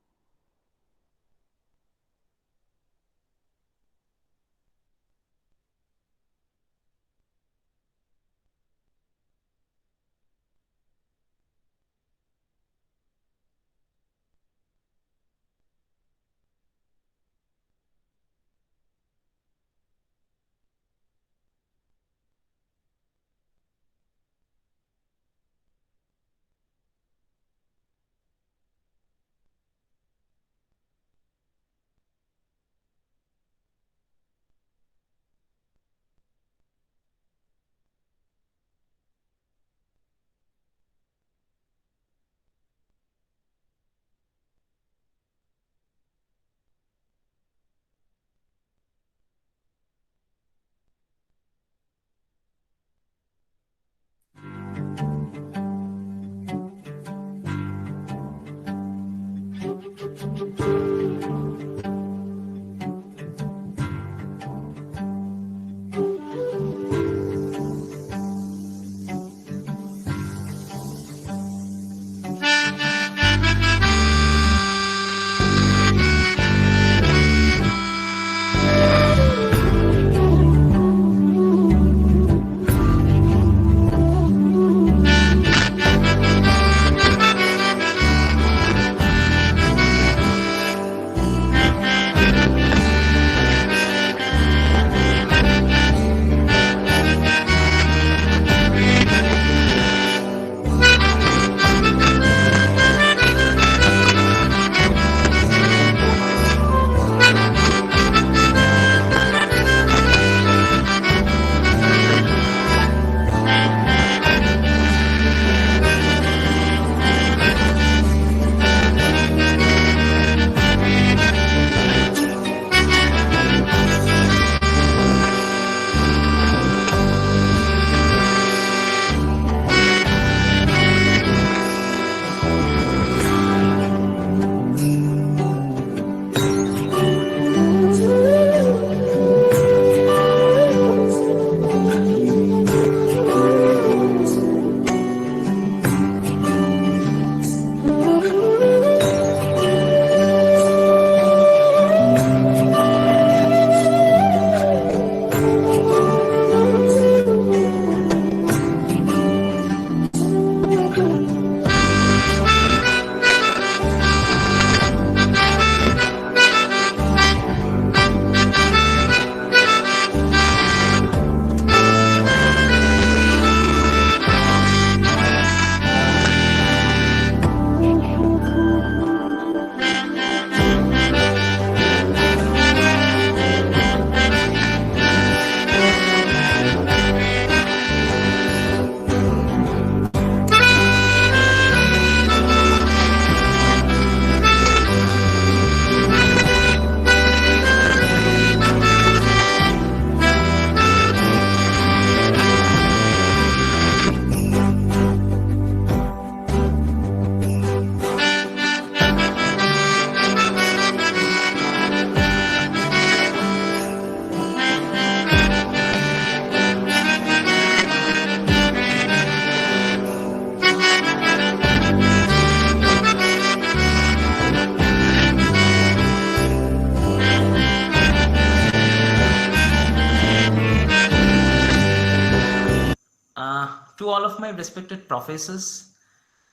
To all of my respected professors,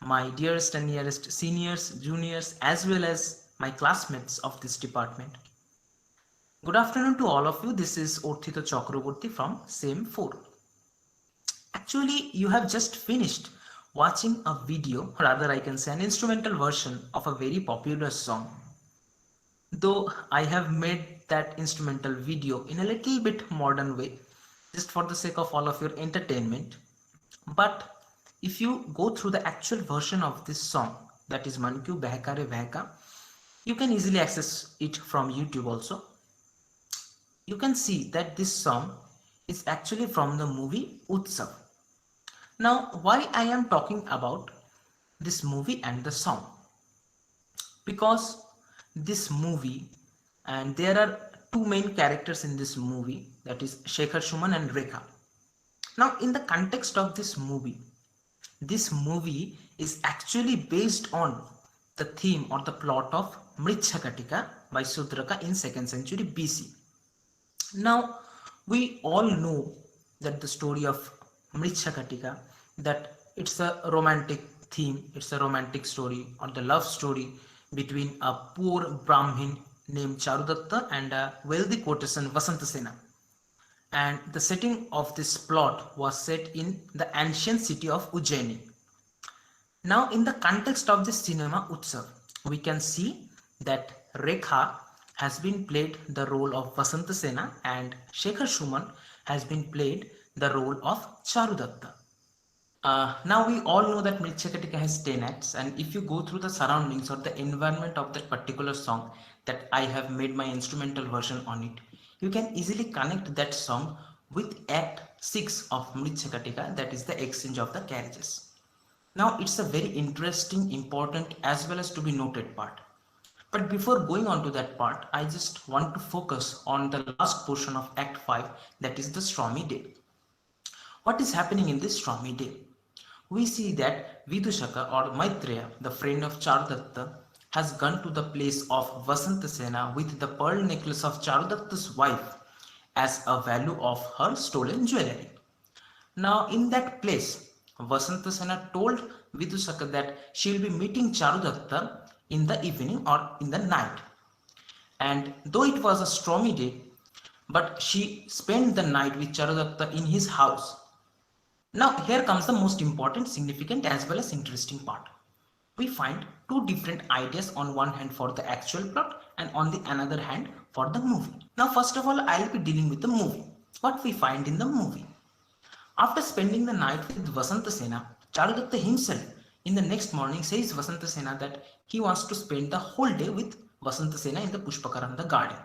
my dearest and nearest seniors, juniors, as well as my classmates of this department. Good afternoon to all of you. This is Arthita Chakraborty from SEM 4. Actually, you have just finished watching a video, rather I can say an instrumental version of a very popular song. Though I have made that instrumental video in a little bit modern way, just for the sake of all of your entertainment. But if you go through the actual version of this song, that is Man Kyun Behka Re Behka, you can easily access it from YouTube also. You can see that this song is actually from the movie Utsav. Now, why I am talking about this movie and the song? Because this movie, and there are two main characters in this movie, that is Shekhar Suman and Rekha. Now, in the context of this movie is actually based on the theme or the plot of Mrichchakatik by Sudraka in 2nd century BC. Now, we all know that the story of Mrichchakatik, that it's a romantic theme, it's a romantic story or the love story between a poor Brahmin named Charudatta and a wealthy courtesan Vasantasena. And the setting of this plot was set in the ancient city of Ujjaini. Now, in the context of this cinema Utsav, we can see that Rekha has been played the role of Vasantasena and Shekhar Suman has been played the role of Charudatta. Now we all know that Mrichchakatik has 10 acts, and if you go through the surroundings or the environment of that particular song that I have made my instrumental version on it, you can easily connect that song with Act 6 of Mrichchakatik, that is the exchange of the carriages. Now it's a very interesting, important as well as to be noted part. But before going on to that part, I just want to focus on the last portion of Act 5, that is the stormy day. What is happening in this stormy day? We see that Vidushaka or Maitreya, the friend of Charudatta, has gone to the place of Vasantasena with the pearl necklace of Charudatta's wife as a value of her stolen jewelry. Now in that place, Vasantasena told Vidushaka that she will be meeting Charudatta in the evening or in the night. And though it was a stormy day, but she spent the night with Charudatta in his house. Now here comes the most important, significant as well as interesting part. We find two different ideas, on one hand for the actual plot and on the another hand for the movie. Now first of all, I'll be dealing with the movie. What we find in the movie. After spending the night with Vasantasena, Charudatta himself in the next morning says Vasantasena that he wants to spend the whole day with Vasantasena in the Pushpakaranda garden.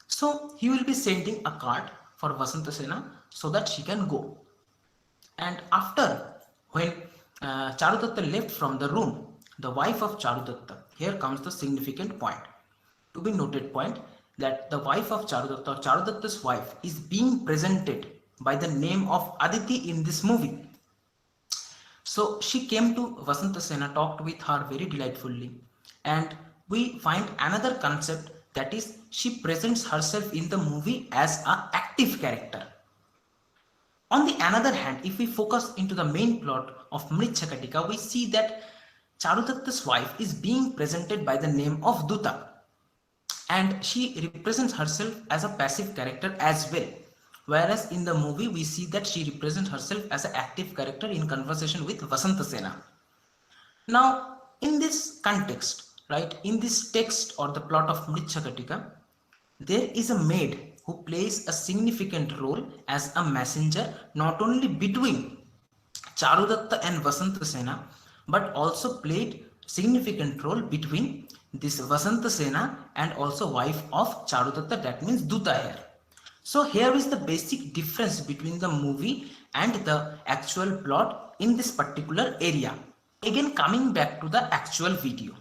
So he will be sending a card for Vasantasena so that she can go. And after, when Charudatta left from the room, the wife of Charudatta, here comes the significant point, to be noted point, that the wife of Charudatta, or Charudatta's wife, is being presented by the name of Aditi in this movie. So she came to Vasantasena, talked with her very delightfully, and we find another concept, that is she presents herself in the movie as an active character. On the another hand, if we focus into the main plot of Mrichchakatik, we see that Charudatta's wife is being presented by the name of Duta, and she represents herself as a passive character as well. Whereas in the movie, we see that she represents herself as an active character in conversation with Vasantasena. Now, in this context, right, in this text or the plot of Mrichchakatik, there is a maid who plays a significant role as a messenger, not only between Charudatta and Vasantasena, but also played significant role between this Vasantasena and also wife of Charudatta, that means Duta here. So here is the basic difference between the movie and the actual plot in this particular area. Again, coming back to the actual video.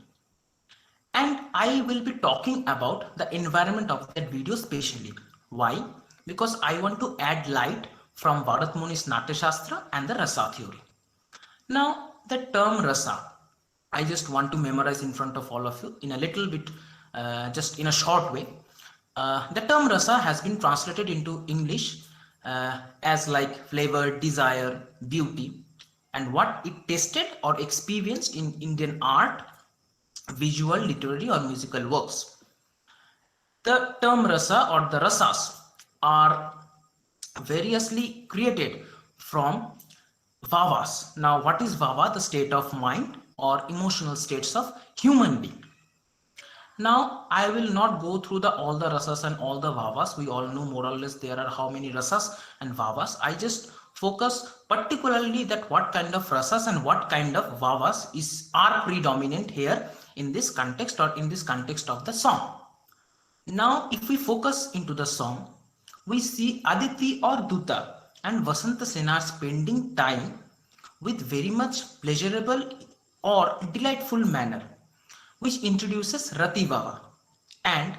And I will be talking about the environment of that video specially. Why? Because I want to add light from Bharat Muni's Natya Shastra and the Rasa theory. Now, the term Rasa, I just want to memorize in front of all of you in a little bit, just in a short way. The term Rasa has been translated into English as like flavor, desire, beauty. and what it tested or experienced in Indian art, visual, literary, or musical works. The term rasa or the rasas are variously created from vavas. Now, what is vava? The state of mind or emotional states of human being. Now, I will not go through all the rasas and all the vavas. We all know more or less there are how many rasas and vavas. I just focus particularly that what kind of rasas and what kind of vavas are predominant here in this context or in this context of the song. Now, if we focus into the song, we see Aditi or Duta and Vasanta Sena spending time with very much pleasurable or delightful manner, which introduces Rativava, and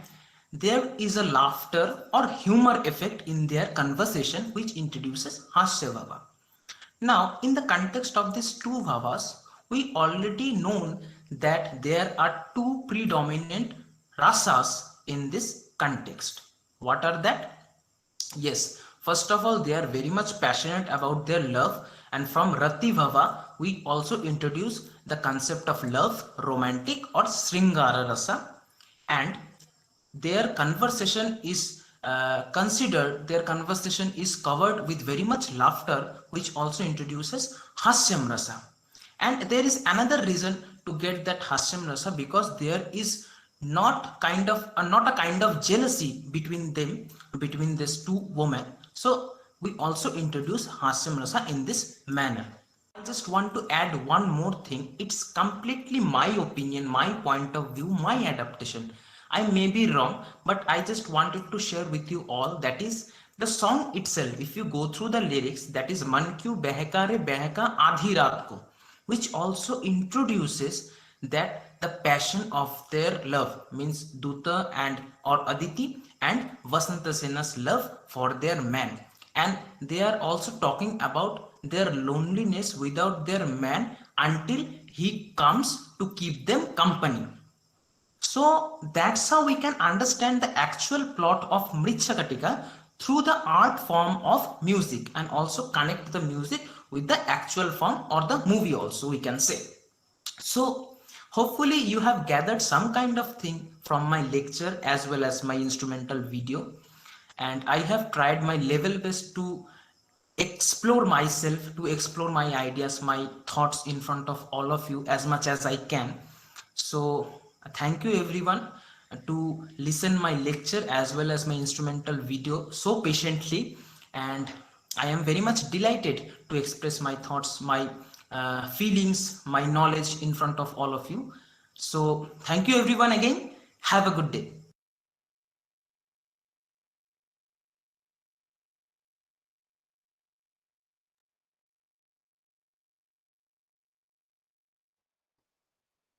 there is a laughter or humor effect in their conversation, which introduces Hasyavava. Now, in the context of these two vavas, we already know that there are two predominant rasas in this context. What are that? Yes, first of all, they are very much passionate about their love, and from Rati Bhava, we also introduce the concept of love, romantic or Shringara Rasa, and their conversation is their conversation is covered with very much laughter, which also introduces Hasyam Rasa. And there is another reason to get that Hasyam Rasa, because there is not a kind of jealousy between them, between these two women. So we also introduce Hasyam Rasa in this manner. I just want to add one more thing. It's completely my opinion, my point of view, my adaptation. I may be wrong, but I just wanted to share with you all, that is the song itself. If you go through the lyrics, that is Man Kyu Behka Re Behka Aadhi Raat Ko, which also introduces that the passion of their love, means Duta and or Aditi and Vasanta Sena's love for their man, and they are also talking about their loneliness without their man until he comes to keep them company. So that's how we can understand the actual plot of Mrichchakatika through the art form of music, and also connect the music with the actual form or the movie also, we can say. So hopefully you have gathered some kind of thing from my lecture as well as my instrumental video, and I have tried my level best to explore myself, to explore my ideas, my thoughts in front of all of you as much as I can. So thank you everyone to listen my lecture as well as my instrumental video so patiently, and I am very much delighted to express my thoughts, my feelings, my knowledge in front of all of you. So thank you everyone again. Have a good day.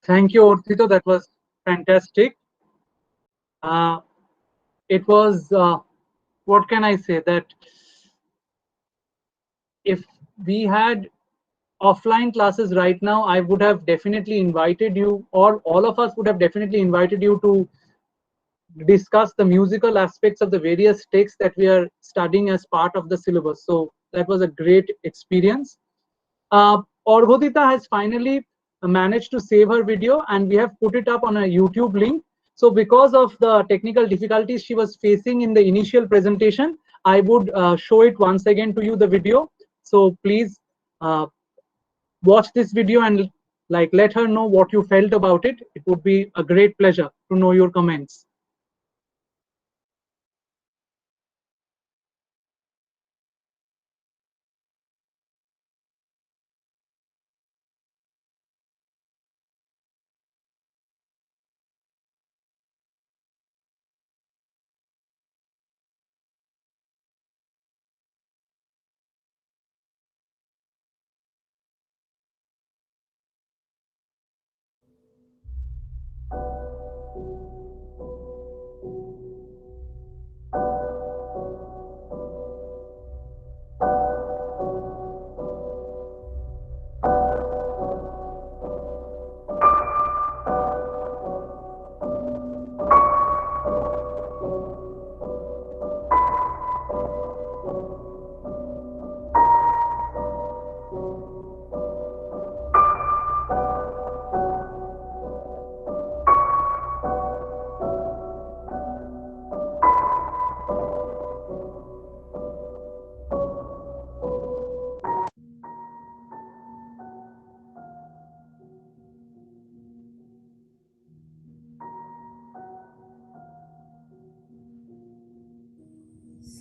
Thank you, Arthita. That was fantastic. It was, what can I say, that if we had offline classes right now, I would have definitely invited you, or all of us would have definitely invited you to discuss the musical aspects of the various texts that we are studying as part of the syllabus. So that was a great experience. Arghadita has finally managed to save her video, and we have put it up on a YouTube link. So because of the technical difficulties she was facing in the initial presentation, I would show it once again to you, the video. So please watch this video and let her know what you felt about it. It would be a great pleasure to know your comments.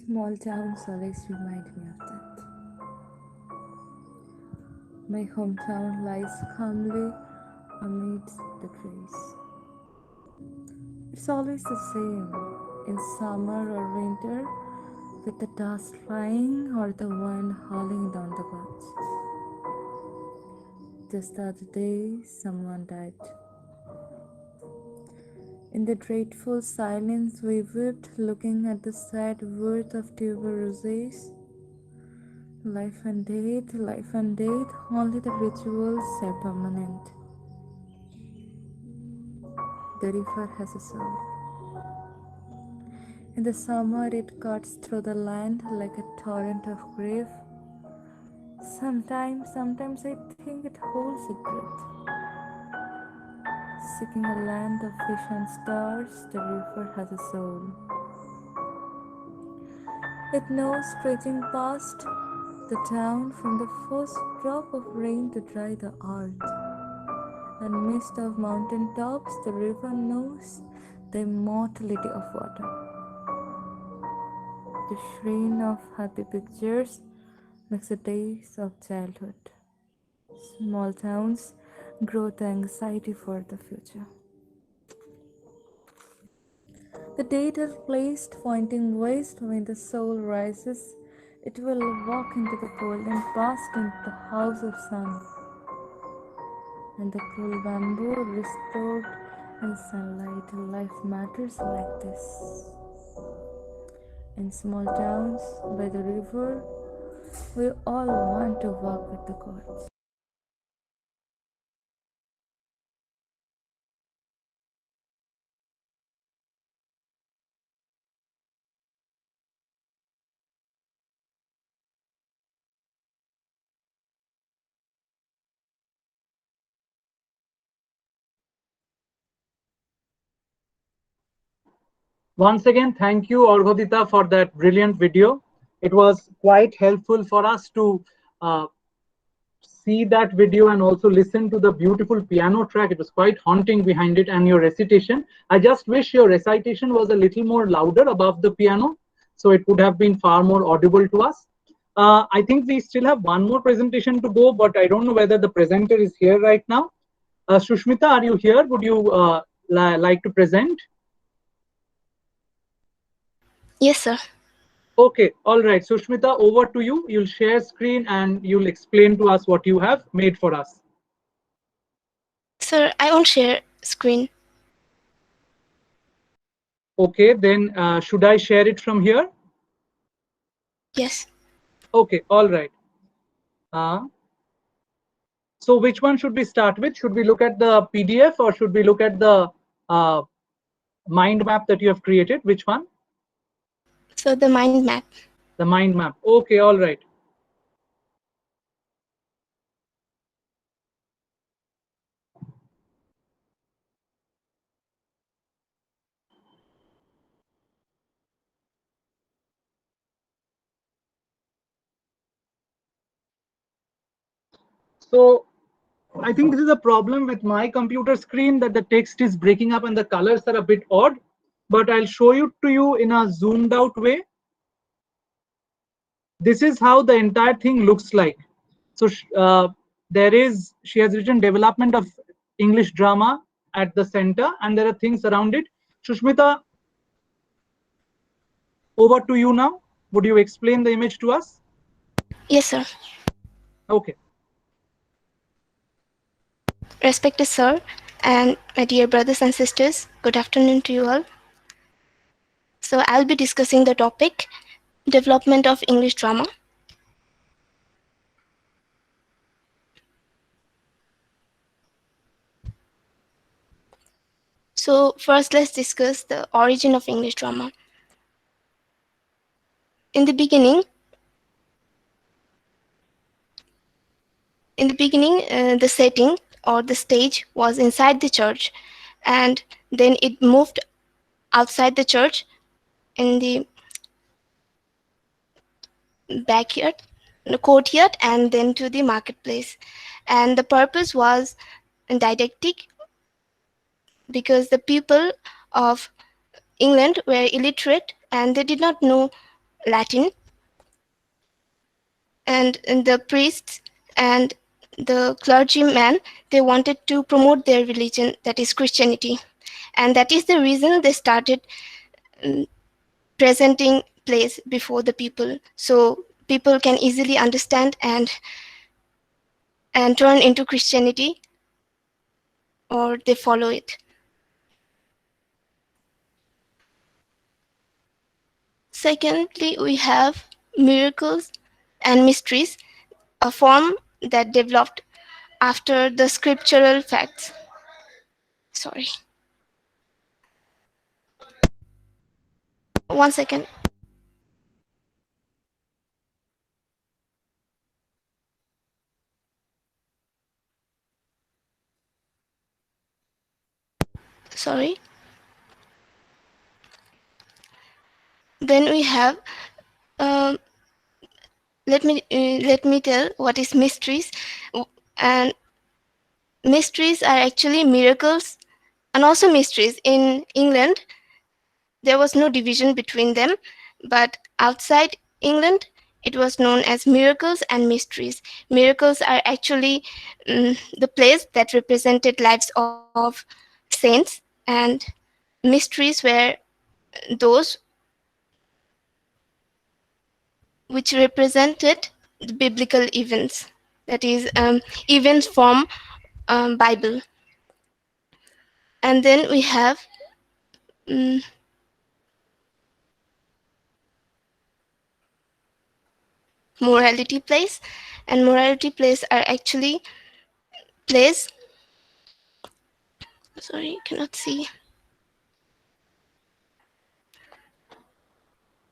Small towns always remind me of that. My hometown lies calmly amidst the trees. It's always the same in summer or winter, with the dust flying or the wind howling down the path. Just the other day, someone died. In the dreadful silence, we wept, looking at the sad worth of tuberoses. Life and death, only the rituals are permanent. The river has a soul. In the summer, it cuts through the land like a torrent of grief. Sometimes I think it holds a breath. Seeking a land of fish and stars, the river has a soul. It knows stretching past the town from the first drop of rain to dry the earth. And midst of mountain tops, the river knows the immortality of water. The sheen of happy pictures makes the days of childhood. Small towns grow the anxiety for the future. The date is placed pointing west. When the soul rises, it will walk into the golden past, into the house of sun. And the cool bamboo restored in sunlight, life matters like this. In small towns by the river, we all want to walk with the gods. Once again, thank you, Arghadita, for that brilliant video. It was quite helpful for us to see that video and also listen to the beautiful piano track. It was quite haunting behind it, and your recitation. I just wish your recitation was a little more louder above the piano, so it would have been far more audible to us. I think we still have one more presentation to go, but I don't know whether the presenter is here right now. Shushmita, are you here? Would you like to present? Yes, sir. Okay, all right. Sushmita, over to you. You'll share screen and you'll explain to us what you have made for us. Sir, I won't share screen. Okay, then should I share it from here? Yes. Okay, all right. So which one should we start with? Should we look at the PDF or should we look at the mind map that you have created? Which one? So the mind map. The mind map. Okay, all right. So I think this is a problem with my computer screen, that the text is breaking up and the colors are a bit odd, but I'll show it to you in a zoomed out way. This is how the entire thing looks like. So she has written development of English drama at the center, and there are things around it. Shushmita, over to you now. Would you explain the image to us? Yes, sir. Okay. Respected sir and my dear brothers and sisters, good afternoon to you all. So I'll be discussing the topic development of English drama. So first let's discuss the origin of English drama. In the beginning, the setting or the stage was inside the church, and then it moved outside the church in the backyard, the courtyard, and then to the marketplace. And the purpose was didactic, because the people of England were illiterate and they did not know Latin, and the priests and the clergyman, they wanted to promote their religion, that is Christianity, and that is the reason they started um, presenting plays before the people, so people can easily understand and turn into Christianity, or they follow it. Secondly, we have miracles and mysteries, a form that developed after the scriptural facts. Sorry. One second. Sorry. Then we have, um, let me tell what is mysteries. And mysteries are actually miracles and also mysteries. In England, there was no division between them, but outside England, it was known as miracles and mysteries. Miracles are actually the plays that represented lives of saints, and mysteries were those which represented the biblical events, that is, events from Bible. And then we have um, morality plays, and morality plays are actually plays. Sorry, cannot see.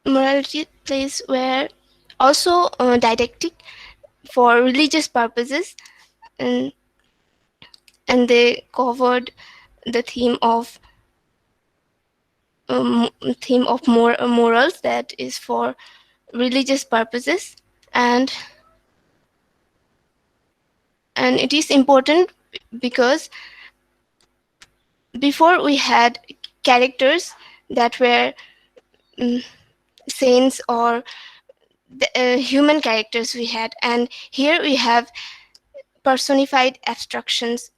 Morality plays were also didactic for religious purposes, and they covered the theme of morals, that is for religious purposes, and it is important because before we had characters that were saints, or the human characters we had, and here we have personified abstractions.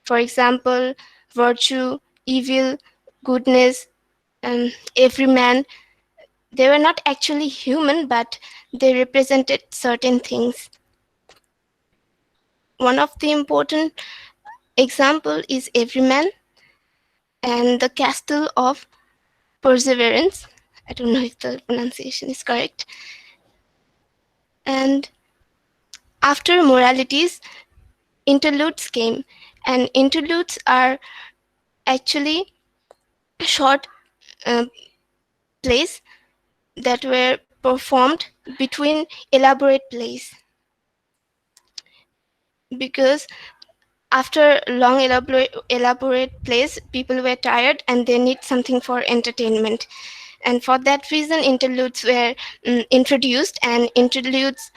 For example, virtue, evil, goodness, every man. They were not actually human, but they represented certain things. One of the important example is Everyman and the Castle of Perseverance. I don't know if the pronunciation is correct. And after moralities, interludes came, and interludes are actually short uh, plays that were performed between elaborate plays, because after long elaborate plays, people were tired and they need something for entertainment, and for that reason interludes were introduced. And interludes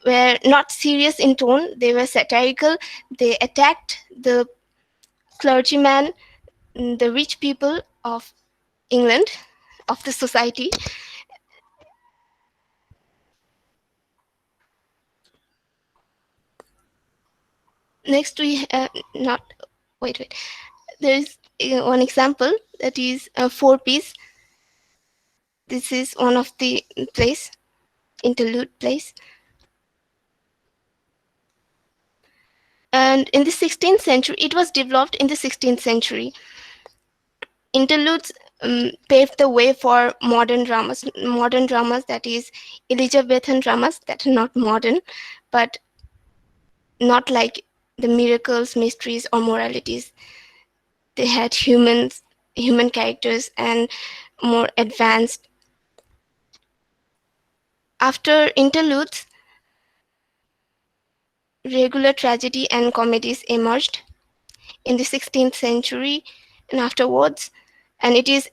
were not serious in tone, they were satirical. They attacked the clergyman, the rich people of England, of the society. Next we not wait there is one example, that is a four piece. This is one of the plays, interlude plays. And in the 16th century, it was developed in the 16th century. Interludes paved the way for modern dramas, that is Elizabethan dramas, that are not modern, but not like the miracles, mysteries, or moralities. They had human characters and more advanced. After interludes, regular tragedy and comedies emerged in the 16th century and afterwards, and it is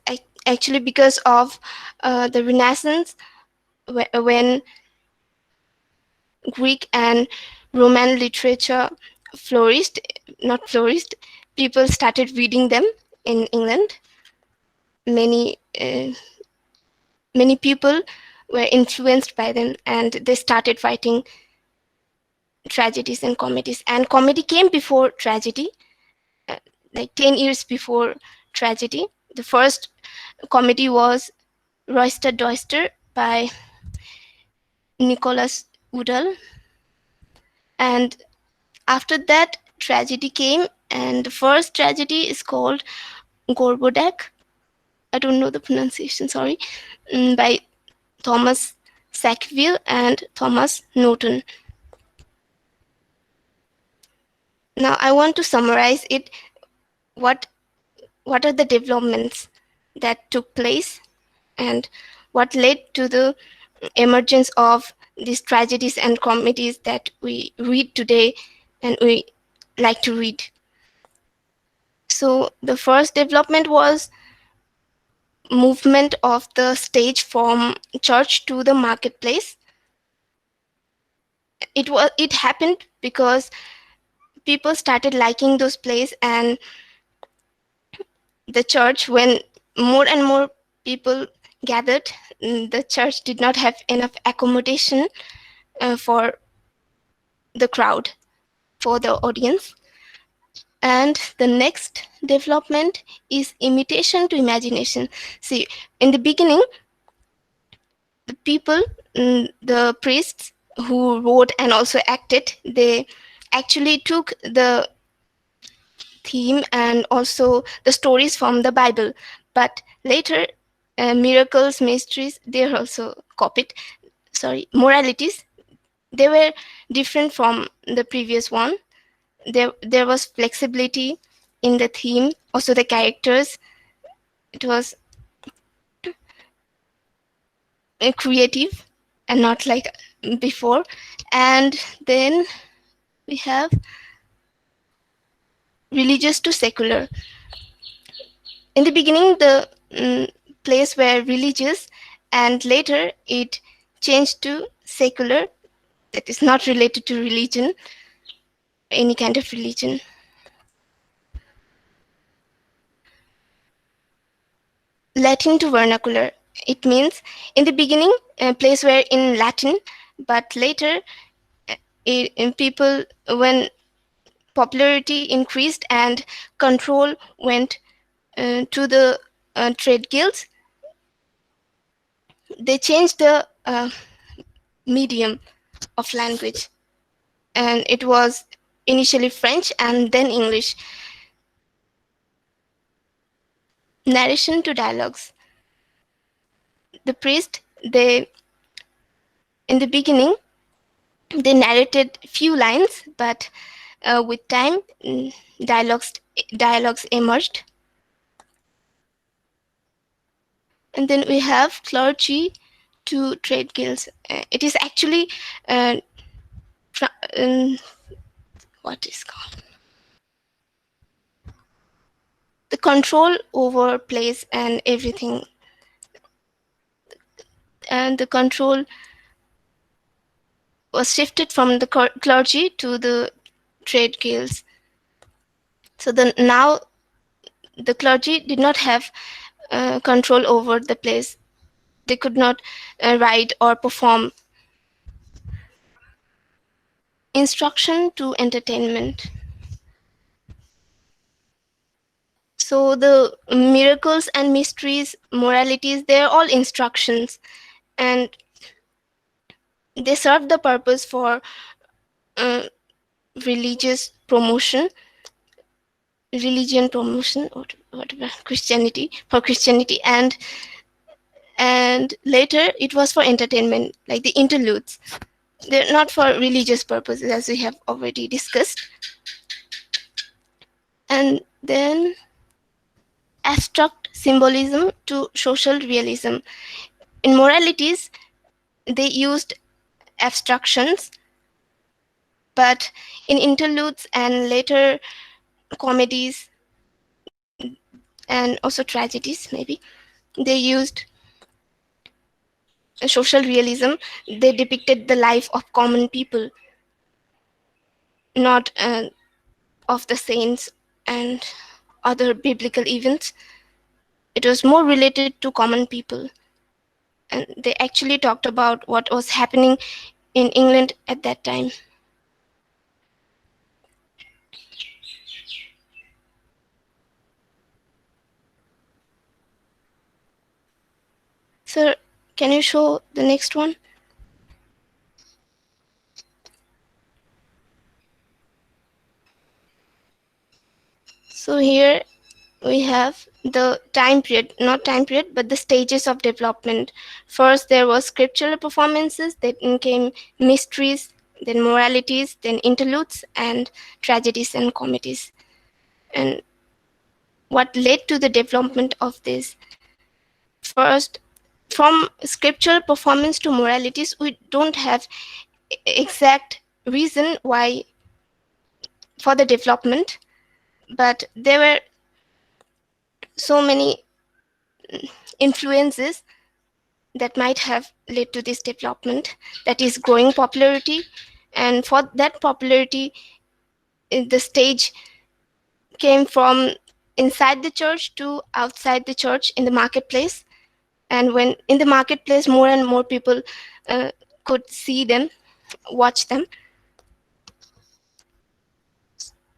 actually because of the Renaissance, when Greek and Roman literature flourished, not flourished, people started reading them in England. Many many people were influenced by them, and they started writing tragedies and comedies. And comedy came before tragedy, like 10 years before tragedy. The first comedy was Royster Doyster by Nicholas Woodall, and after that tragedy came, and the first tragedy is called Gorbodak. I don't know the pronunciation, sorry, by Thomas Sackville and Thomas Norton. Now I want to summarize it. What are the developments that took place, and what led to the emergence of these tragedies and comedies that we read today and we like to read. So the first development was movement of the stage from church to the marketplace. It happened because people started liking those plays, and the church, when more and more people gathered, the church did not have enough accommodation for the crowd, for the audience. And the next development is imitation to imagination. See, in the beginning, the people, the priests who wrote and also acted, they actually took the theme and also the stories from the Bible. But later, miracles, mysteries, they are also copied. Sorry, moralities, they were different from the previous one. There was flexibility in the theme, also the characters. It was creative and not like before. And then we have religious to secular. In the beginning, the plays were religious, and later it changed to secular, that is not related to religion, any kind of religion. Latin to vernacular. It means in the beginning, plays were in Latin, but later, people, when popularity increased and control went to the trade guilds, they changed the medium of language, and it was initially French and then English. Narration to dialogues. The priest, they, in the beginning, they narrated few lines, but with time, dialogues emerged. And then we have clergy to trade guilds. It is actually what is called the control over place and everything, and the control was shifted from the clergy to the trade guilds. So now the clergy did not have control over the place. They could not write or perform. Instruction to entertainment. So the miracles and mysteries, moralities, they're all instructions, and they serve the purpose for religion promotion, or whatever, for Christianity, and later it was for entertainment, like the interludes. They're not for religious purposes, as we have already discussed. And then abstract symbolism to social realism. In moralities, they used abstractions, but in interludes and later comedies and also tragedies, maybe, they used social realism. They depicted the life of common people, not of the saints and other biblical events. It was more related to common people. and they actually talked about what was happening in England at that time. Sir, can you show the next one? So here we have the time period, not time period, but the stages of development. First, there was scriptural performances, then came mysteries, then moralities, then interludes, and tragedies and comedies. And what led to the development of this? First, from scriptural performance to moralities, we don't have exact reason why for the development, but there were so many influences that might have led to this development, that is growing popularity. And for that popularity, the stage came from inside the church to outside the church in the marketplace. And when in the marketplace, more and more people could see them, watch them.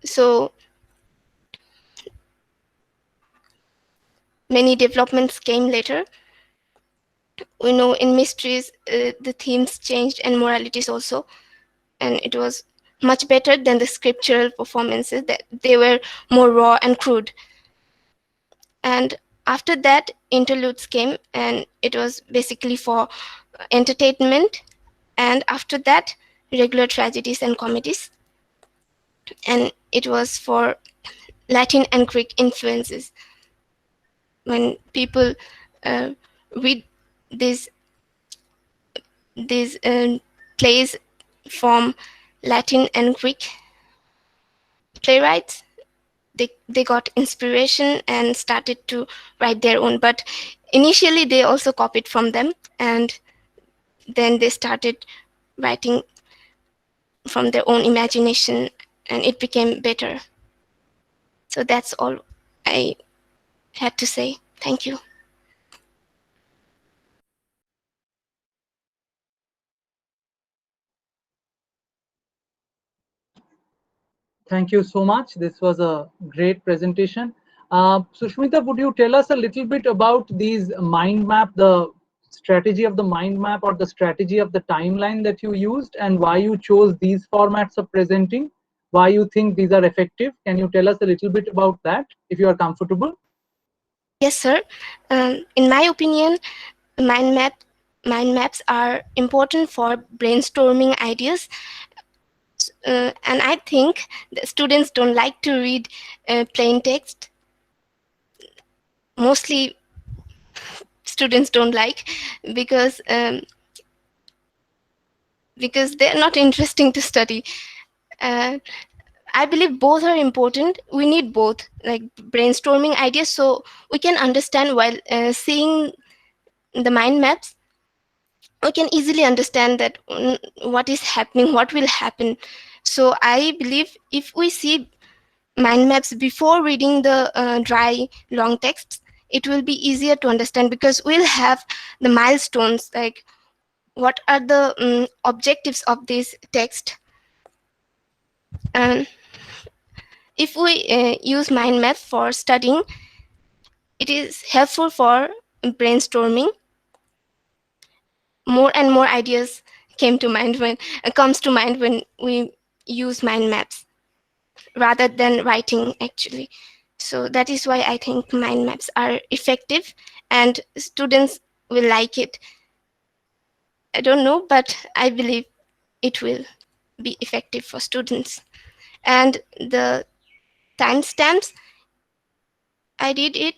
So many developments came later. We know in mysteries, the themes changed and moralities also, and it was much better than the scriptural performances, that they were more raw and crude. And after that, interludes came, and it was basically for entertainment. And after that, regular tragedies and comedies, and it was for Latin and Greek influences. When people read these plays from Latin and Greek playwrights, they got inspiration and started to write their own. But initially they also copied from them, and then they started writing from their own imagination, and it became better. So that's all I had to say. Thank you. Thank you so much. This was a great presentation. Sushmita, would you tell us a little bit about these mind map, the strategy of the mind map or the strategy of the timeline that you used, and why you chose these formats of presenting, why you think these are effective? Can you tell us a little bit about that, if you are comfortable? Yes, sir. In my opinion, mind maps are important for brainstorming ideas. And I think that students don't like to read plain text. Mostly students don't like, because they're not interesting to study. I believe both are important. We need both, like brainstorming ideas, so we can understand while seeing the mind maps. We can easily understand that what is happening, what will happen. So I believe if we see mind maps before reading the dry long texts, it will be easier to understand, because we'll have the milestones, like what are the objectives of this text. And if we use mind map for studying, it is helpful for brainstorming. More and more ideas comes to mind when we use mind maps rather than writing, actually. So that is why I think mind maps are effective, and students will like it. I don't know, but I believe it will be effective for students. And the timestamps, I did it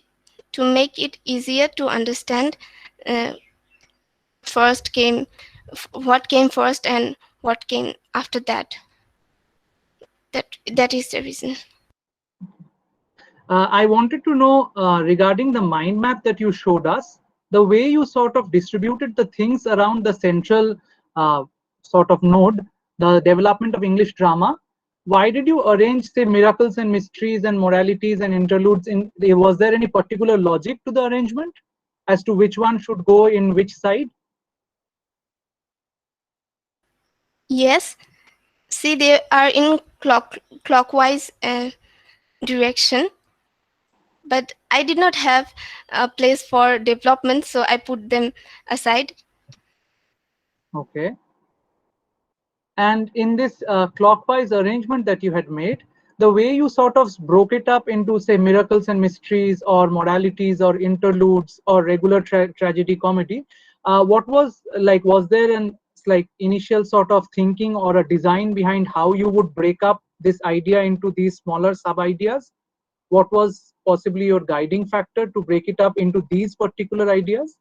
to make it easier to understand what came first and what came after that. That is the reason. I wanted to know regarding the mind map that you showed us, the way you sort of distributed the things around the central sort of node, the development of English drama. Why did you arrange, say, miracles and mysteries and moralities and interludes? Was there any particular logic to the arrangement? as to which one should go in which side? Yes. See, they are in clockwise direction, but I did not have a place for development, so I put them aside. Okay. And in this clockwise arrangement that you had made, the way you sort of broke it up into, say, miracles and mysteries, or moralities, or interludes, or regular tragedy comedy, what was like, was there an like initial sort of thinking or a design behind how you would break up this idea into these smaller sub ideas? What was possibly your guiding factor to break it up into these particular ideas?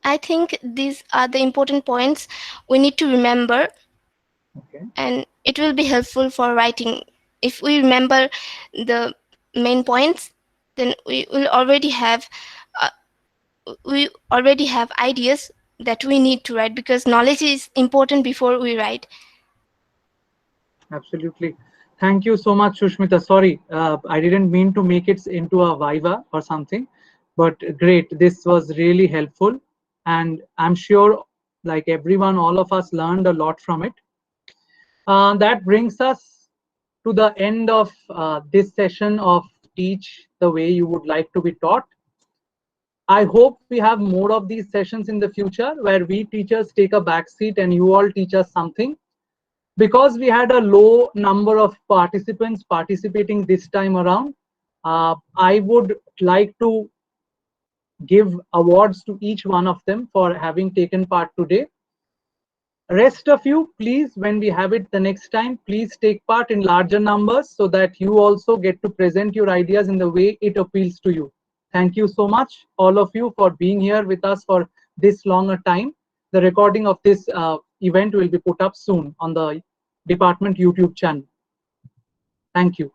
I think these are the important points we need to remember, Okay. and it will be helpful for writing. If we remember the main points, then uh, we already have ideas that we need to write, because knowledge is important before we write. Absolutely. Thank you so much, Shushmita. Sorry, I didn't mean to make it into a viva or something, but great. This was really helpful. And I'm sure, like everyone, all of us learned a lot from it. That brings us to the end of this session of Teach the Way You Would Like to Be Taught. I hope we have more of these sessions in the future where we teachers take a back seat and you all teach us something. Because we had a low number of participants participating this time around, I would like to give awards to each one of them for having taken part today. Rest of you, please, when we have it the next time, please take part in larger numbers so that you also get to present your ideas in the way it appeals to you. Thank you so much, all of you, for being here with us for this long a time. The recording of this event will be put up soon on the department YouTube channel. Thank you.